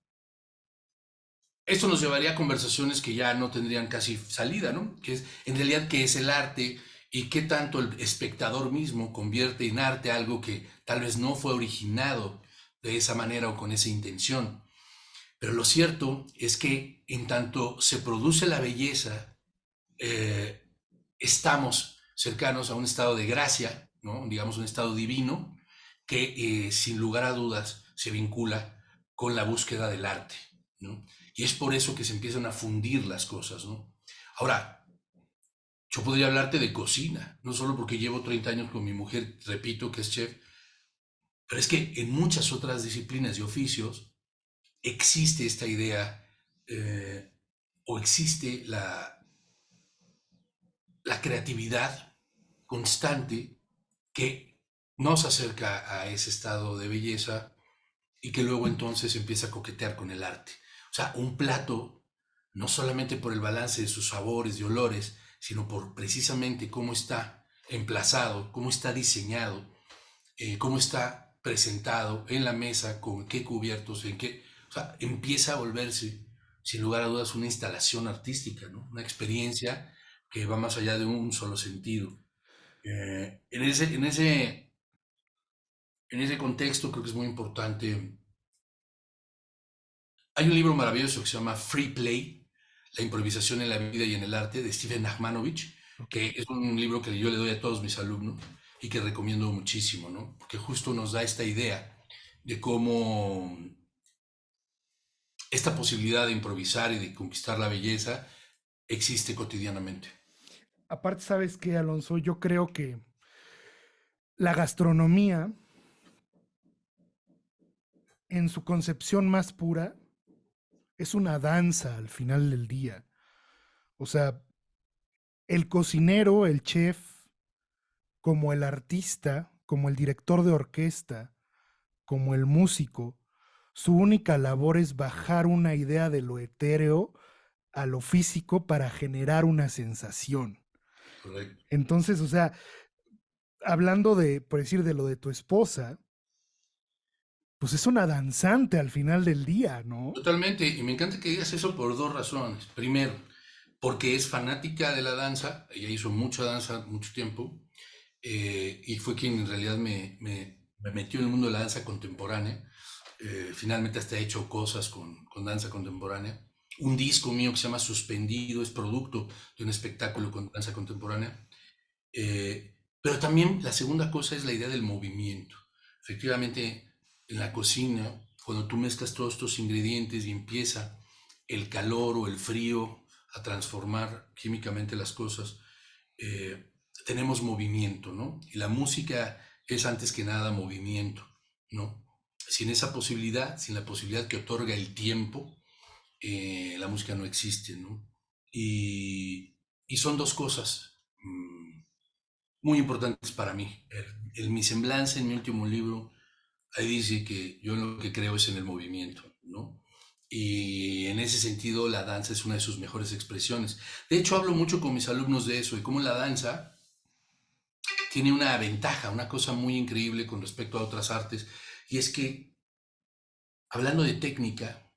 esto nos llevaría a conversaciones que ya no tendrían casi salida, ¿no? Que es, en realidad, ¿qué es el arte y qué tanto el espectador mismo convierte en arte algo que tal vez no fue originado de esa manera o con esa intención? Pero lo cierto es que en tanto se produce la belleza, eh, estamos cercanos a un estado de gracia, ¿no? Digamos un estado divino, que sin lugar a dudas se vincula con la búsqueda del arte, ¿no? Y es por eso que se empiezan a fundir las cosas, ¿no? Ahora, yo podría hablarte de cocina, no solo porque llevo 30 años con mi mujer, repito que es chef, pero es que en muchas otras disciplinas y oficios existe esta idea eh, o existe la creatividad constante que nos acerca a ese estado de belleza y que luego entonces empieza a coquetear con el arte. O sea, un plato, no solamente por el balance de sus sabores y olores, sino por precisamente cómo está emplazado, cómo está diseñado, cómo está presentado en la mesa, con qué cubiertos, en qué... O sea, empieza a volverse, sin lugar a dudas, una instalación artística, ¿no? Una experiencia que va más allá de un solo sentido. En ese contexto creo que es muy importante. Hay un libro maravilloso que se llama Free Play, la improvisación en la vida y en el arte, de Steven Nachmanovich, Ok. que es un libro que yo le doy a todos mis alumnos y que recomiendo muchísimo, ¿no? Porque justo nos da esta idea de cómo esta posibilidad de improvisar y de conquistar la belleza existe cotidianamente. Aparte, ¿sabes qué, Alonso? Yo creo que la gastronomía, en su concepción más pura, es una danza al final del día. O sea, el cocinero, el chef, como el artista, como el director de orquesta, como el músico, su única labor es bajar una idea de lo etéreo a lo físico para generar una sensación. Correcto. Entonces, o sea, hablando de, por decir, de lo de tu esposa, Pues es una danzante al final del día, ¿no? Totalmente, y me encanta que digas eso por dos razones. Primero, porque es fanática de la danza, ella hizo mucha danza mucho tiempo, y fue quien en realidad me metió en el mundo de la danza contemporánea. Finalmente hasta he hecho cosas con danza contemporánea. Un disco mío que se llama Suspendido es producto de un espectáculo con danza contemporánea. Pero también la segunda cosa es la idea del movimiento. Efectivamente, en la cocina, cuando tú mezclas todos estos ingredientes y empieza el calor o el frío a transformar químicamente las cosas, tenemos movimiento, ¿no? Y la música es antes que nada movimiento, ¿no? Sin esa posibilidad, sin la posibilidad que otorga el tiempo, la música no existe, ¿no? Y son dos cosas muy importantes para mí. Mi semblanza en mi último libro, ahí dice que yo lo que creo es en el movimiento, ¿no? Y en ese sentido la danza es una de sus mejores expresiones. De hecho, hablo mucho con mis alumnos de eso, de cómo la danza tiene una ventaja, una cosa muy increíble con respecto a otras artes, y es que, hablando de técnica,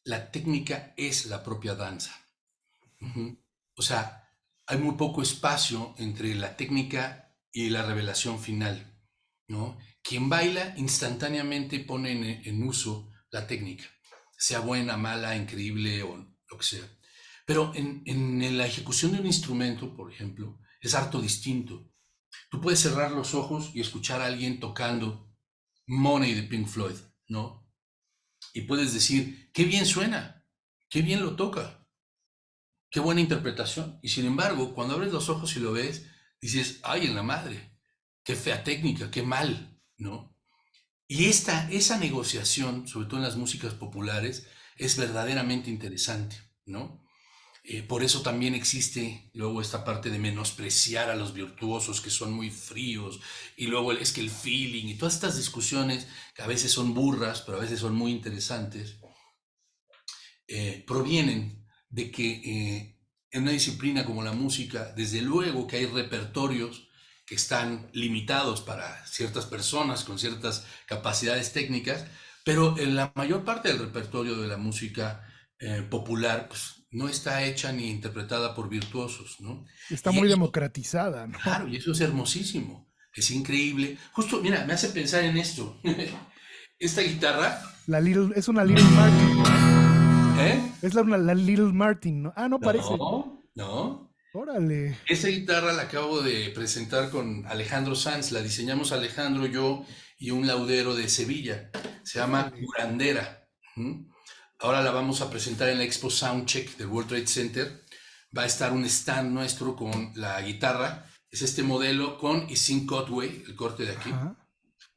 la técnica es la propia danza. Ujú. O sea, hay muy poco espacio entre la técnica y la revelación final, ¿no? Quien baila instantáneamente pone en uso la técnica, sea buena, mala, increíble o lo que sea. Pero en la ejecución de un instrumento, por ejemplo, es harto distinto. Tú puedes cerrar los ojos y escuchar a alguien tocando Money de Pink Floyd, ¿no? Y puedes decir, qué bien suena, qué bien lo toca, qué buena interpretación. Y sin embargo, cuando abres los ojos y lo ves, dices, ay, en la madre, qué fea técnica, qué mal, ¿no? Y esa negociación, sobre todo en las músicas populares, es verdaderamente interesante, ¿no? Por eso también existe luego esta parte de menospreciar a los virtuosos que son muy fríos y luego es que el feeling y todas estas discusiones que a veces son burras, pero a veces son muy interesantes, provienen de que en una disciplina como la música, desde luego que hay repertorios que están limitados para ciertas personas con ciertas capacidades técnicas, pero en la mayor parte del repertorio de la música popular pues, no está hecha ni interpretada por virtuosos, ¿no? Está Y muy eso, democratizada, ¿no? claro, y eso es hermosísimo, es increíble. Justo, mira, me hace pensar en esto. Esta guitarra, Es una Little Martin, ¿no? ¿eh? Es la Little Martin, ¿no? Ah, no parece. No, no. Órale. Esa guitarra la acabo de presentar con Alejandro Sanz, la diseñamos Alejandro, yo y un laudero de Sevilla. Se llama Órale. Curandera. ¿Mm? Ahora la vamos a presentar en la Expo Soundcheck del World Trade Center. Va a estar un stand nuestro con la guitarra. Es este modelo con y sin cutaway, el corte de aquí. Ajá.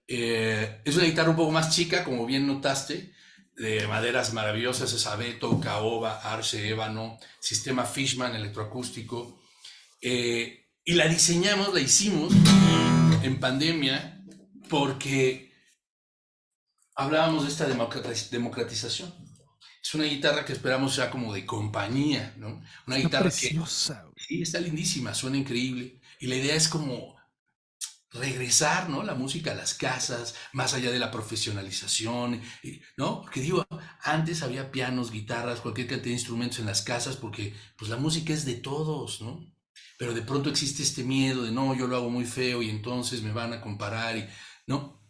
Es una guitarra un poco más chica, como bien notaste, de maderas maravillosas, es abeto, caoba, arce, ébano, sistema Fishman electroacústico. Y la diseñamos, la hicimos en pandemia porque hablábamos de esta democratización. Es una guitarra que esperamos sea como de compañía, ¿no? Una Está guitarra que preciosa, güey. sí, está lindísima, suena increíble. Y la idea es como regresar, ¿no? La música a las casas, más allá de la profesionalización, ¿no? Porque digo, antes había pianos, guitarras, cualquier cantidad de instrumentos en las casas, porque pues la música es de todos, ¿no? Pero de pronto existe este miedo de, no, yo lo hago muy feo y entonces me van a comparar, y, ¿no?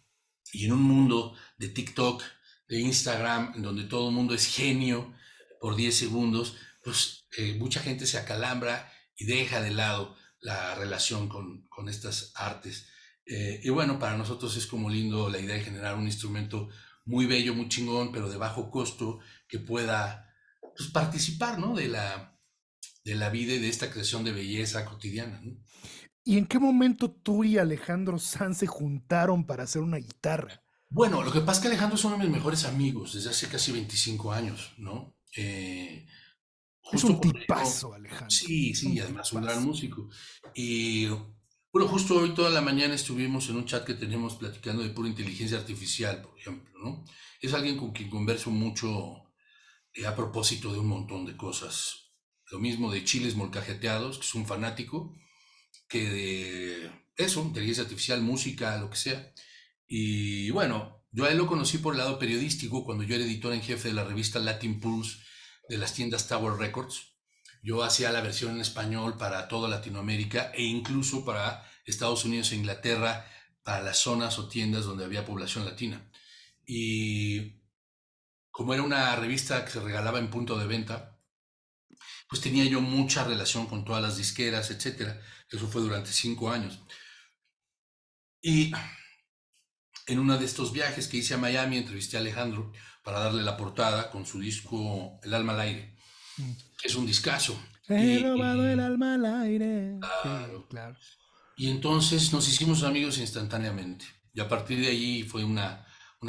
Y en un mundo de TikTok, de Instagram, en donde todo el mundo es genio por 10 segundos, pues mucha gente se acalambra y deja de lado la relación con estas artes. Y bueno, para nosotros es como lindo la idea de generar un instrumento muy bello, muy chingón, pero de bajo costo, que pueda pues, participar, ¿no? De la vida y de esta creación de belleza cotidiana, ¿no? ¿Y en qué momento tú y Alejandro Sanz se juntaron para hacer una guitarra? Bueno, lo que pasa es que Alejandro es uno de mis mejores amigos desde hace casi 25 años, ¿no? Es Justo un cuando yo, tipazo, Alejandro. sí, Es sí, un y además un gran tipazo. músico. Y bueno, justo hoy toda la mañana estuvimos en un chat que tenemos platicando de pura inteligencia artificial, por ejemplo, ¿no? Es alguien con quien converso mucho a propósito de un montón de cosas. Lo mismo de chiles molcajeteados, que es un fanático, que de eso, inteligencia artificial, música, lo que sea. Y bueno, Yo a él lo conocí por el lado periodístico cuando yo era editor en jefe de la revista Latin Pulse de las tiendas Tower Records. Yo hacía la versión en español para toda Latinoamérica e incluso para Estados Unidos e Inglaterra, para las zonas o tiendas donde había población latina. Y como era una revista que se regalaba en punto de venta, pues tenía yo mucha relación con todas las disqueras, etcétera. Eso fue durante 5 años. Y en uno de estos viajes que hice a Miami, entrevisté a Alejandro para darle la portada con su disco El alma al aire, Mm. que es un discazo. He robado el Y alma al aire. Sí, claro. claro. Y entonces nos hicimos amigos instantáneamente. Y a partir de allí fue una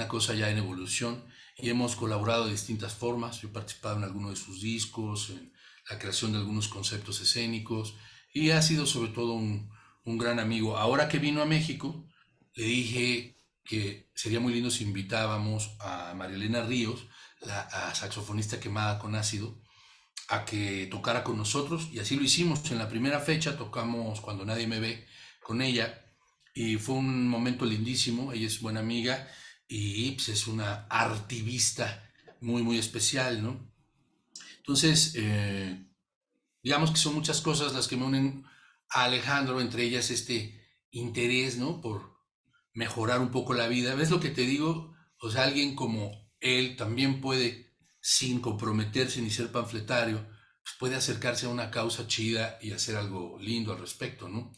cosa ya en evolución. Y hemos colaborado de distintas formas. Yo he participado en algunos de sus discos, en la creación de algunos conceptos escénicos. Y ha sido sobre todo un gran amigo. Ahora que vino a México, le dije que sería muy lindo si invitábamos a Marilena Ríos, la a saxofonista quemada con ácido, a que tocara con nosotros y así lo hicimos. En la primera fecha tocamos Cuando nadie me ve con ella y fue un momento lindísimo. Ella es buena amiga y pues, es una artivista muy, muy especial, ¿no? Entonces, digamos que son muchas cosas las que me unen a Alejandro, entre ellas este interés, ¿no? Por mejorar un poco la vida. ¿Ves lo que te digo? O sea, alguien como él también puede, sin comprometerse ni ser panfletario, pues puede acercarse a una causa chida y hacer algo lindo al respecto, ¿no?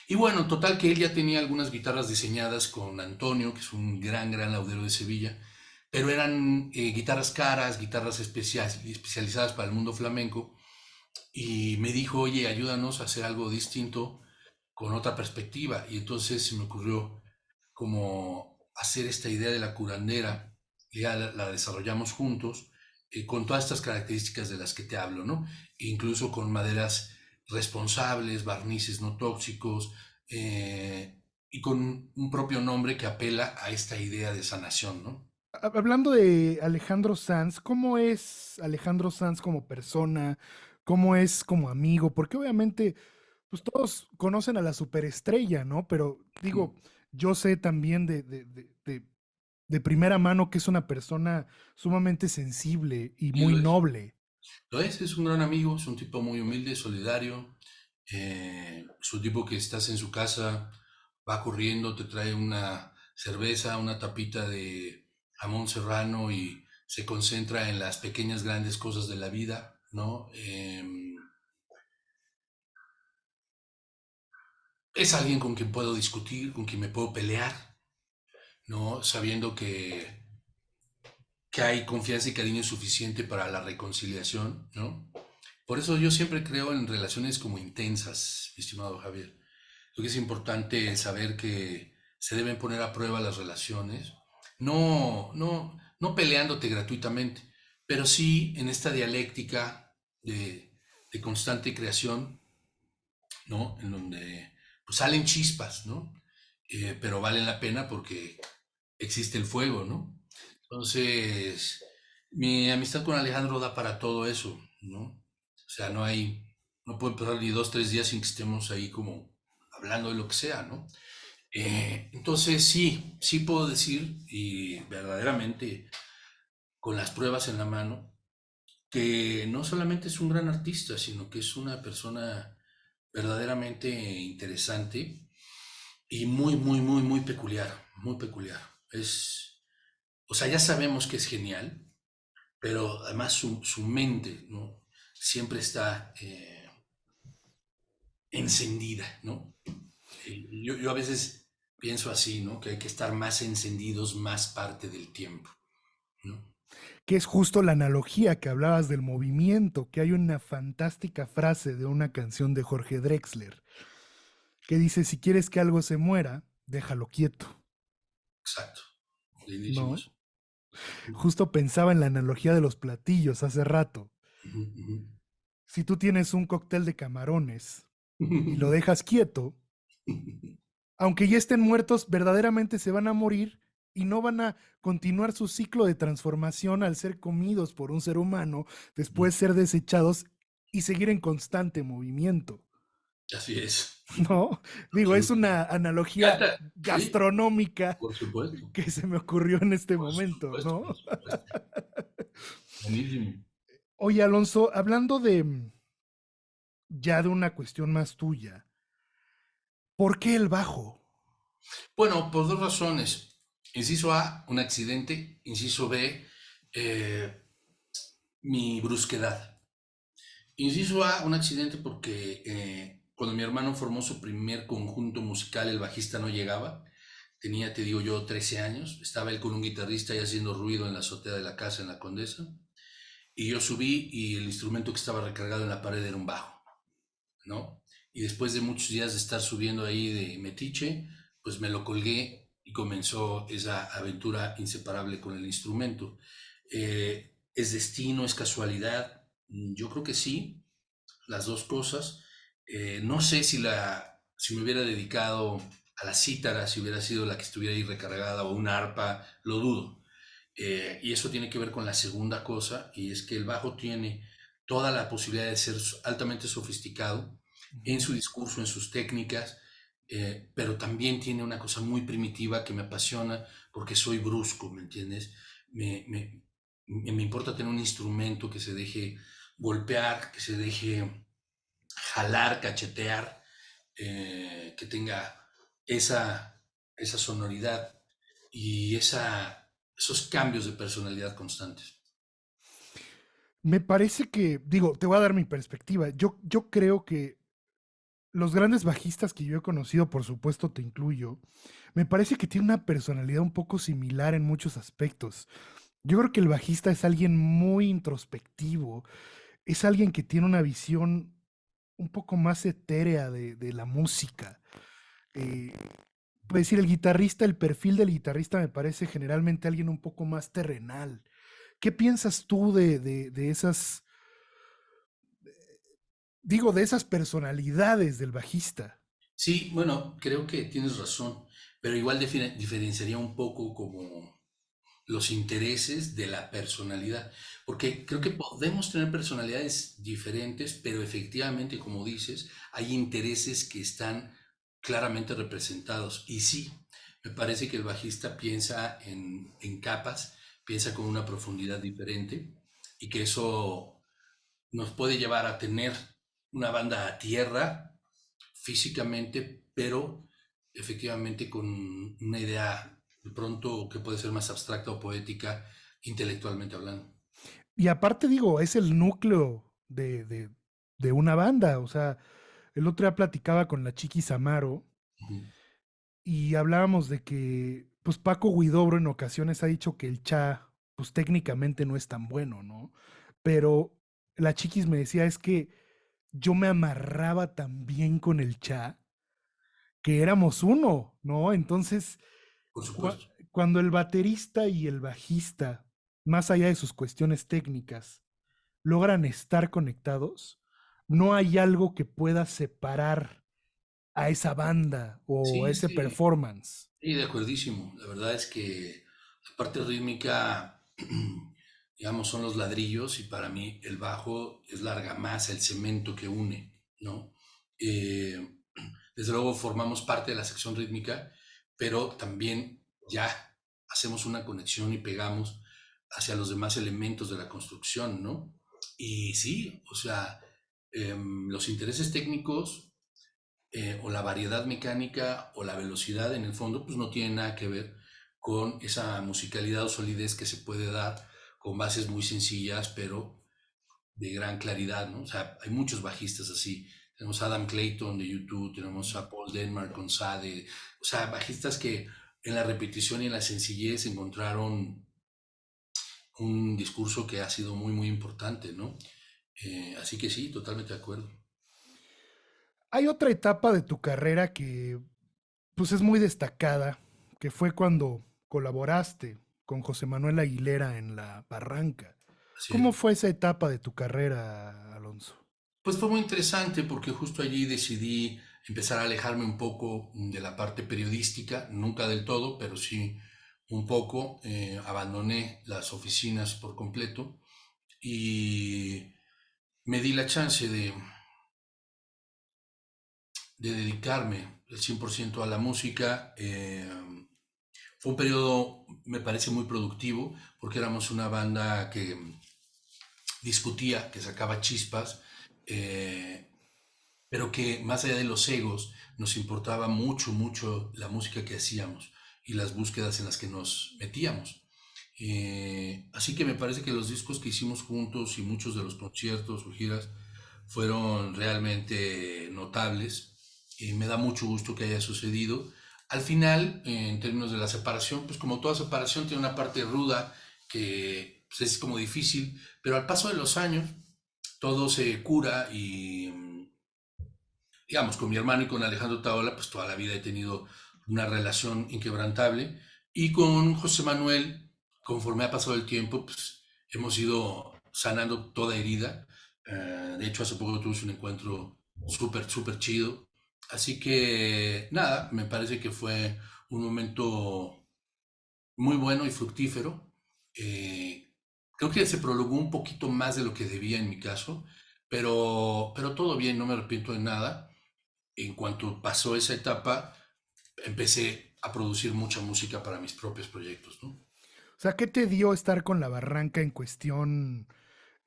Y bueno, total que él ya tenía algunas guitarras diseñadas con Antonio, que es un gran, gran laudero de Sevilla, pero eran guitarras caras, guitarras especializadas para el mundo flamenco, y me dijo, oye, ayúdanos a hacer algo distinto con otra perspectiva. Y entonces se me ocurrió como hacer esta idea de la curandera, y ya la desarrollamos juntos, con todas estas características de las que te hablo, ¿no? E incluso con maderas responsables, barnices no tóxicos, y con un propio nombre que apela a esta idea de sanación, ¿no? Hablando de Alejandro Sanz, ¿cómo es Alejandro Sanz como persona? ¿Cómo es como amigo? Porque obviamente, pues todos conocen a la superestrella, ¿no? Pero digo, yo sé también de primera mano que es una persona sumamente sensible y Y muy noble. lo es un gran amigo, es un tipo muy humilde, solidario, es un tipo que estás en su casa, va corriendo, te trae una cerveza, una tapita de jamón serrano y se concentra en las pequeñas, grandes cosas de la vida, ¿no? Es alguien con quien puedo discutir, con quien me puedo pelear, ¿no? Sabiendo que hay confianza y cariño suficiente para la reconciliación, ¿no? Por eso yo siempre creo en relaciones como intensas, mi estimado Javier. Creo que es importante saber que se deben poner a prueba las relaciones, no peleándote gratuitamente, pero sí en esta dialéctica de constante creación, ¿no? En donde pues salen chispas, ¿no? Pero valen la pena porque existe el fuego, ¿no? Entonces, mi amistad con Alejandro da para todo eso, ¿no? O sea, no puede pasar ni 2, 3 días sin que estemos ahí como hablando de lo que sea, ¿no? Entonces, sí, sí puedo decir, y verdaderamente con las pruebas en la mano, que no solamente es un gran artista, sino que es una persona verdaderamente interesante y muy, muy, muy, muy peculiar, muy peculiar. O sea, ya sabemos que es genial, pero además su mente, ¿no? Siempre está encendida, ¿no? Yo a veces pienso así, ¿no? Que hay que estar más encendidos más parte del tiempo, ¿no? Que es justo la analogía que hablabas del movimiento, que hay una fantástica frase de una canción de Jorge Drexler que dice, si quieres que algo se muera, déjalo quieto, Exacto. Lindísimo ¿no? eso. Justo pensaba en la analogía de los platillos hace rato. Ujú, ujú. Si tú tienes un cóctel de camarones y lo dejas quieto, aunque ya estén muertos, verdaderamente se van a morir y no van a continuar su ciclo de transformación al ser comidos por un ser humano, después ser desechados y seguir en constante movimiento. Así es, ¿no? Digo, es una absolutamente. analogía Canta, sí, gastronómica por supuesto, que se me ocurrió en este por momento, supuesto, ¿no? por supuesto. Buenísimo. Oye, Alonso, hablando de ya de una cuestión más tuya, ¿por qué el bajo? Bueno, por dos razones. Inciso A, un accidente. Inciso B, eh, mi brusquedad. Inciso A, un accidente porque cuando mi hermano formó su primer conjunto musical, el bajista no llegaba. Tenía, te digo yo, 13 años. Estaba él con un guitarrista y haciendo ruido en la azotea de la casa en la Condesa. Y yo subí y el instrumento que estaba recargado en la pared era un bajo, ¿no? Y después de muchos días de estar subiendo ahí de metiche, pues me lo colgué y comenzó esa aventura inseparable con el instrumento. ¿Es destino, es casualidad? Yo creo que sí, las dos cosas. No sé si me hubiera dedicado a la cítara, si hubiera sido la que estuviera ahí recargada o una arpa, lo dudo. Y eso tiene que ver con la segunda cosa, y es que el bajo tiene toda la posibilidad de ser altamente sofisticado en Ujú. su discurso, en sus técnicas, pero también tiene una cosa muy primitiva que me apasiona porque soy brusco, ¿me entiendes? Me, me, me importa tener un instrumento que se deje golpear, que se deje jalar, cachetear, que tenga esa, esa sonoridad y esos cambios de personalidad constantes. Me parece que, digo, te voy a dar mi perspectiva. Yo creo que los grandes bajistas que yo he conocido, por supuesto te incluyo, me parece que tiene una personalidad un poco similar en muchos aspectos. Yo creo que el bajista es alguien muy introspectivo, es alguien que tiene una visión un poco más etérea de la música. Eh, Puedo decir, el guitarrista, el perfil del guitarrista me parece generalmente alguien un poco más terrenal. ¿Qué piensas tú de esas, digo, de esas personalidades del bajista? Sí, bueno, creo que tienes razón, pero igual diferenciaría un poco como los intereses de la personalidad, porque creo que podemos tener personalidades diferentes, pero efectivamente, como dices, hay intereses que están claramente representados. Y sí, me parece que el bajista piensa en capas, piensa con una profundidad diferente y que eso nos puede llevar a tener una banda a tierra físicamente, pero efectivamente con una idea de pronto que puede ser más abstracta o poética intelectualmente hablando. Y aparte, digo, es el núcleo de una banda. O sea, el otro día platicaba con la Chiquis Amaro Ujú. y hablábamos de que, pues Paco Huidobro en ocasiones ha dicho que el Cha, pues técnicamente no es tan bueno, ¿no? Pero la Chiquis me decía, es que yo me amarraba tan bien con el Cha que éramos uno, ¿no? Entonces, Por supuesto. cuando el baterista y el bajista, más allá de sus cuestiones técnicas, logran estar conectados, no hay algo que pueda separar a esa banda o a Sí, ese sí, performance. sí, de acuerdísimo. La verdad es que la parte rítmica, digamos, son los ladrillos y para mí el bajo es la argamasa, el cemento que une, ¿no? Eh, desde luego formamos parte de la sección rítmica, pero también ya hacemos una conexión y pegamos hacia los demás elementos de la construcción, ¿no? Y sí, o sea, los intereses técnicos o la variedad mecánica o la velocidad en el fondo, pues no tiene nada que ver con esa musicalidad o solidez que se puede dar con bases muy sencillas, pero de gran claridad, ¿no? O sea, hay muchos bajistas así. Tenemos a Adam Clayton de YouTube, tenemos a Paul Denmark con Sade, o sea, bajistas que en la repetición y en la sencillez encontraron un discurso que ha sido muy, muy importante, ¿no? Así que sí, totalmente de acuerdo. Hay otra etapa de tu carrera que pues es muy destacada, que fue cuando colaboraste con José Manuel Aguilera en La Barranca. Así es. ¿Cómo fue esa etapa de tu carrera, Alonso? Pues fue muy interesante porque justo allí decidí empezar a alejarme un poco de la parte periodística, nunca del todo, pero sí un poco. Abandoné las oficinas por completo y me di la chance de dedicarme el 100% a la música. Fue un periodo, me parece, muy productivo, porque éramos una banda que discutía, que sacaba chispas, eh, pero que más allá de los egos, nos importaba mucho, mucho la música que hacíamos y las búsquedas en las que nos metíamos. Así que me parece que los discos que hicimos juntos y muchos de los conciertos o giras fueron realmente notables. Me da mucho gusto que haya sucedido. Al final, en términos de la separación, pues como toda separación tiene una parte ruda que pues, es como difícil, pero al paso de los años todo se cura y digamos, con mi hermano y con Alejandro Taola, pues toda la vida he tenido una relación inquebrantable. Y con José Manuel, conforme ha pasado el tiempo, pues hemos ido sanando toda herida. De hecho, hace poco tuvimos un encuentro súper, súper chido. Así que, nada, me parece que fue un momento muy bueno y fructífero. Eh, Creo que se prolongó un poquito más de lo que debía en mi caso, pero todo bien, no me arrepiento de nada. En cuanto pasó esa etapa, empecé a producir mucha música para mis propios proyectos, ¿no? O sea, ¿qué te dio estar con La Barranca en cuestión,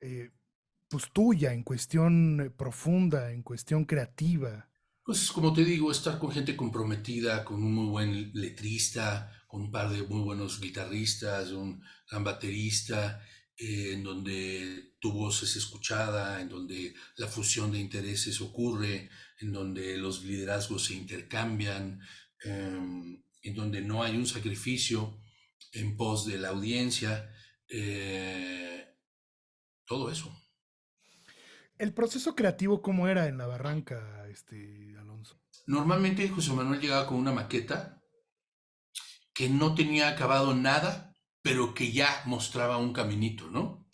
eh, pues tuya, en cuestión profunda, en cuestión creativa? Pues como te digo, estar con gente comprometida, con un muy buen letrista, con un par de muy buenos guitarristas, un gran baterista, en donde tu voz es escuchada, en donde la fusión de intereses ocurre, en donde los liderazgos se intercambian, en donde no hay un sacrificio en pos de la audiencia, eh, todo eso. El proceso creativo, ¿cómo era en La Barranca, Alonso? Normalmente José Manuel llegaba con una maqueta que no tenía acabado nada, pero que ya mostraba un caminito, ¿no?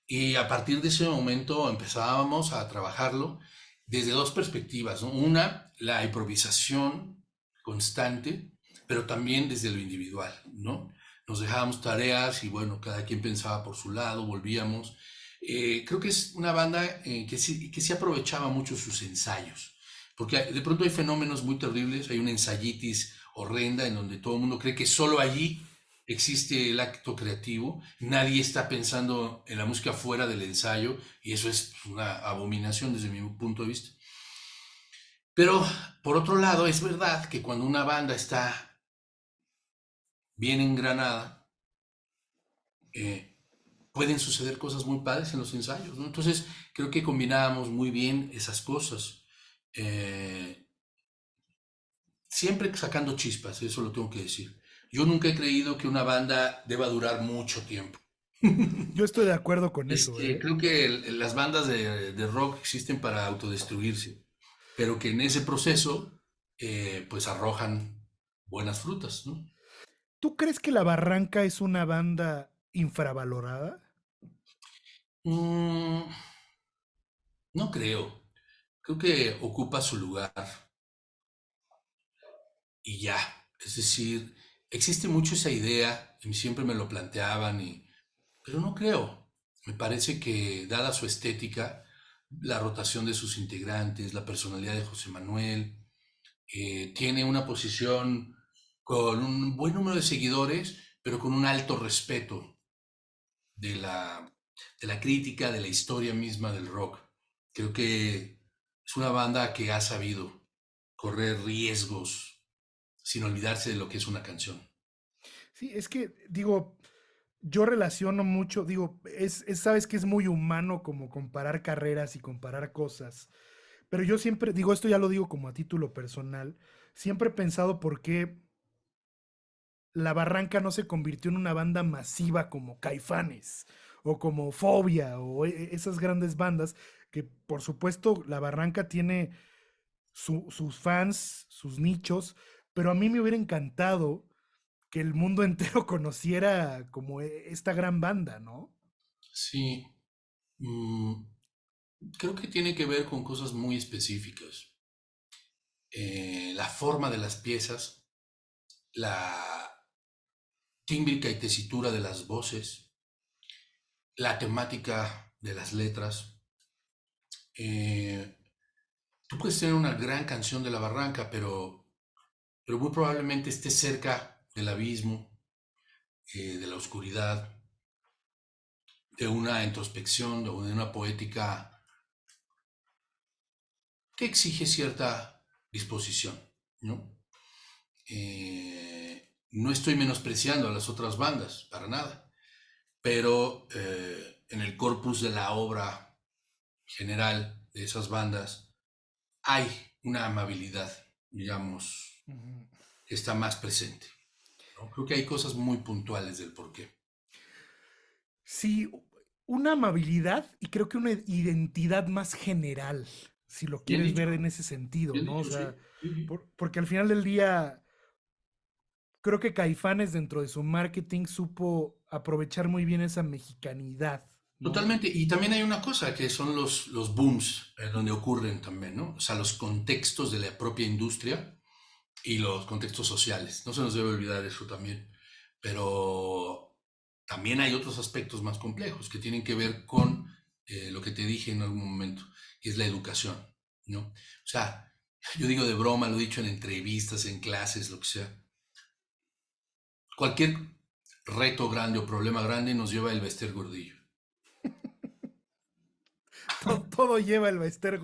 Y a partir de ese momento empezábamos a trabajarlo desde dos perspectivas, ¿no? Una, la improvisación constante, pero también desde lo individual, ¿no? Nos dejábamos tareas y bueno, cada quien pensaba por su lado, volvíamos. Creo que es una banda que sí aprovechaba mucho sus ensayos, porque de pronto hay fenómenos muy terribles, hay una ensayitis horrenda en donde todo el mundo cree que solo allí existe el acto creativo, nadie está pensando en la música fuera del ensayo y eso es una abominación desde mi punto de vista. Pero por otro lado, es verdad que cuando una banda está bien engranada, eh, pueden suceder cosas muy padres en los ensayos, ¿no? Entonces creo que combinábamos muy bien esas cosas. Eh, Siempre sacando chispas, eso lo tengo que decir. Yo nunca he creído que una banda deba durar mucho tiempo. Yo estoy de acuerdo con eso, ¿eh? Creo que las bandas de rock existen para autodestruirse, pero que en ese proceso pues arrojan buenas frutas, ¿no? ¿Tú crees que La Barranca es una banda infravalorada? Mm, no creo. Creo que ocupa su lugar y ya. Es decir, existe mucho esa idea, y siempre me lo planteaban, pero no creo. Me parece que dada su estética, la rotación de sus integrantes, la personalidad de José Manuel, tiene una posición con un buen número de seguidores, pero con un alto respeto de de la crítica, de la historia misma del rock. Creo que es una banda que ha sabido correr riesgos sin olvidarse de lo que es una canción. Sí, es que, digo, yo relaciono mucho, digo, sabes que es muy humano como comparar carreras y comparar cosas, pero yo siempre, digo, esto ya lo digo como a título personal, siempre he pensado por qué La Barranca no se convirtió en una banda masiva como Caifanes o como Fobia o esas grandes bandas que por supuesto La Barranca tiene sus fans, sus nichos, pero a mí me hubiera encantado que el mundo entero conociera como esta gran banda, ¿no? Sí, mm, creo que tiene que ver con cosas muy específicas. La forma de las piezas, la tímbrica y tesitura de las voces, la temática de las letras, eh, Tú puedes tener una gran canción de La Barranca, pero muy probablemente estés cerca del abismo, de la oscuridad, de una introspección, de una poética que exige cierta disposición, ¿no? No estoy menospreciando a las otras bandas, para nada, pero en el corpus de la obra general de esas bandas hay una amabilidad, digamos, Ujú. que está más presente, ¿no? Creo que hay cosas muy puntuales del porqué. Sí, una amabilidad y creo que una identidad más general, si lo Bien quieres dicho, ver en ese sentido, bien ¿no? O dicho, sí. sea, Sí, sí. porque al final del día, creo que Caifanes dentro de su marketing supo aprovechar muy bien esa mexicanidad, ¿no? Totalmente. Y también hay una cosa que son los booms donde ocurren también, ¿no? O sea, los contextos de la propia industria y los contextos sociales. No se nos debe olvidar eso también. Pero también hay otros aspectos más complejos que tienen que ver con lo que te dije en algún momento, que es la educación, ¿no? O sea, yo digo de broma, lo he dicho en entrevistas, en clases, lo que sea. Cualquier reto grande o problema grande nos lleva el Bester Gordillo. Todo lleva el Bester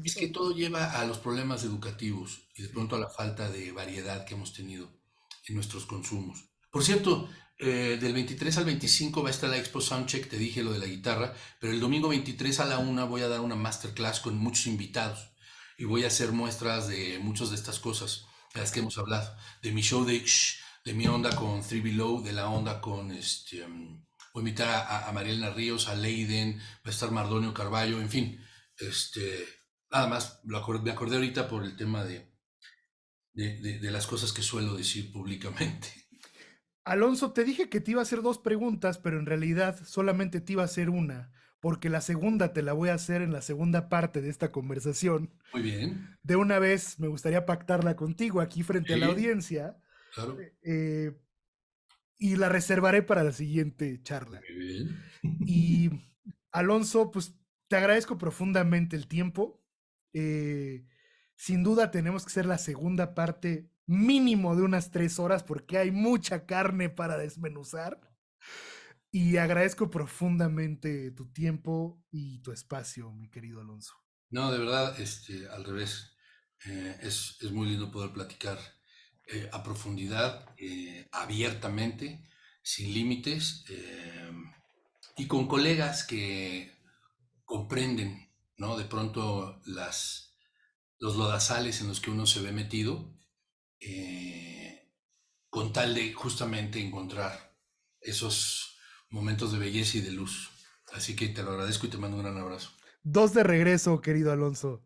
Es que Gordillo. todo lleva a los problemas educativos y de Sí. pronto a la falta de variedad que hemos tenido en nuestros consumos. Por cierto, del 23 al 25 va a estar la Expo Soundcheck, te dije lo de la guitarra, pero el domingo 23 a la 1 voy a dar una masterclass con muchos invitados y voy a hacer muestras de muchas de estas cosas de las que hemos hablado, de mi show de Shh, de mi onda con Three Below, de la onda con voy a invitar a Marielena Ríos, a Leiden, va a estar Mardonio Carballo, en fin, este, nada más me acordé ahorita por el tema de las cosas que suelo decir públicamente. Alonso, te dije que te iba a hacer dos preguntas, pero en realidad solamente te iba a hacer una, porque la segunda te la voy a hacer en la segunda parte de esta conversación. Muy bien, De una vez me gustaría pactarla contigo aquí frente a la sí, audiencia, claro, eh, y la reservaré para la siguiente charla. muy bien. Y Alonso, pues te agradezco profundamente el tiempo. Eh, Sin duda tenemos que hacer la segunda parte mínimo de unas 3 horas porque hay mucha carne para desmenuzar. Y agradezco profundamente tu tiempo y tu espacio, mi querido Alonso. No, de verdad, al revés. Es muy lindo poder platicar a profundidad, abiertamente, sin límites, y con colegas que comprenden, ¿no? De pronto los lodazales en los que uno se ve metido, eh, con tal de justamente encontrar esos momentos de belleza y de luz. Así que te lo agradezco y te mando un gran abrazo. Dos de regreso, querido Alonso.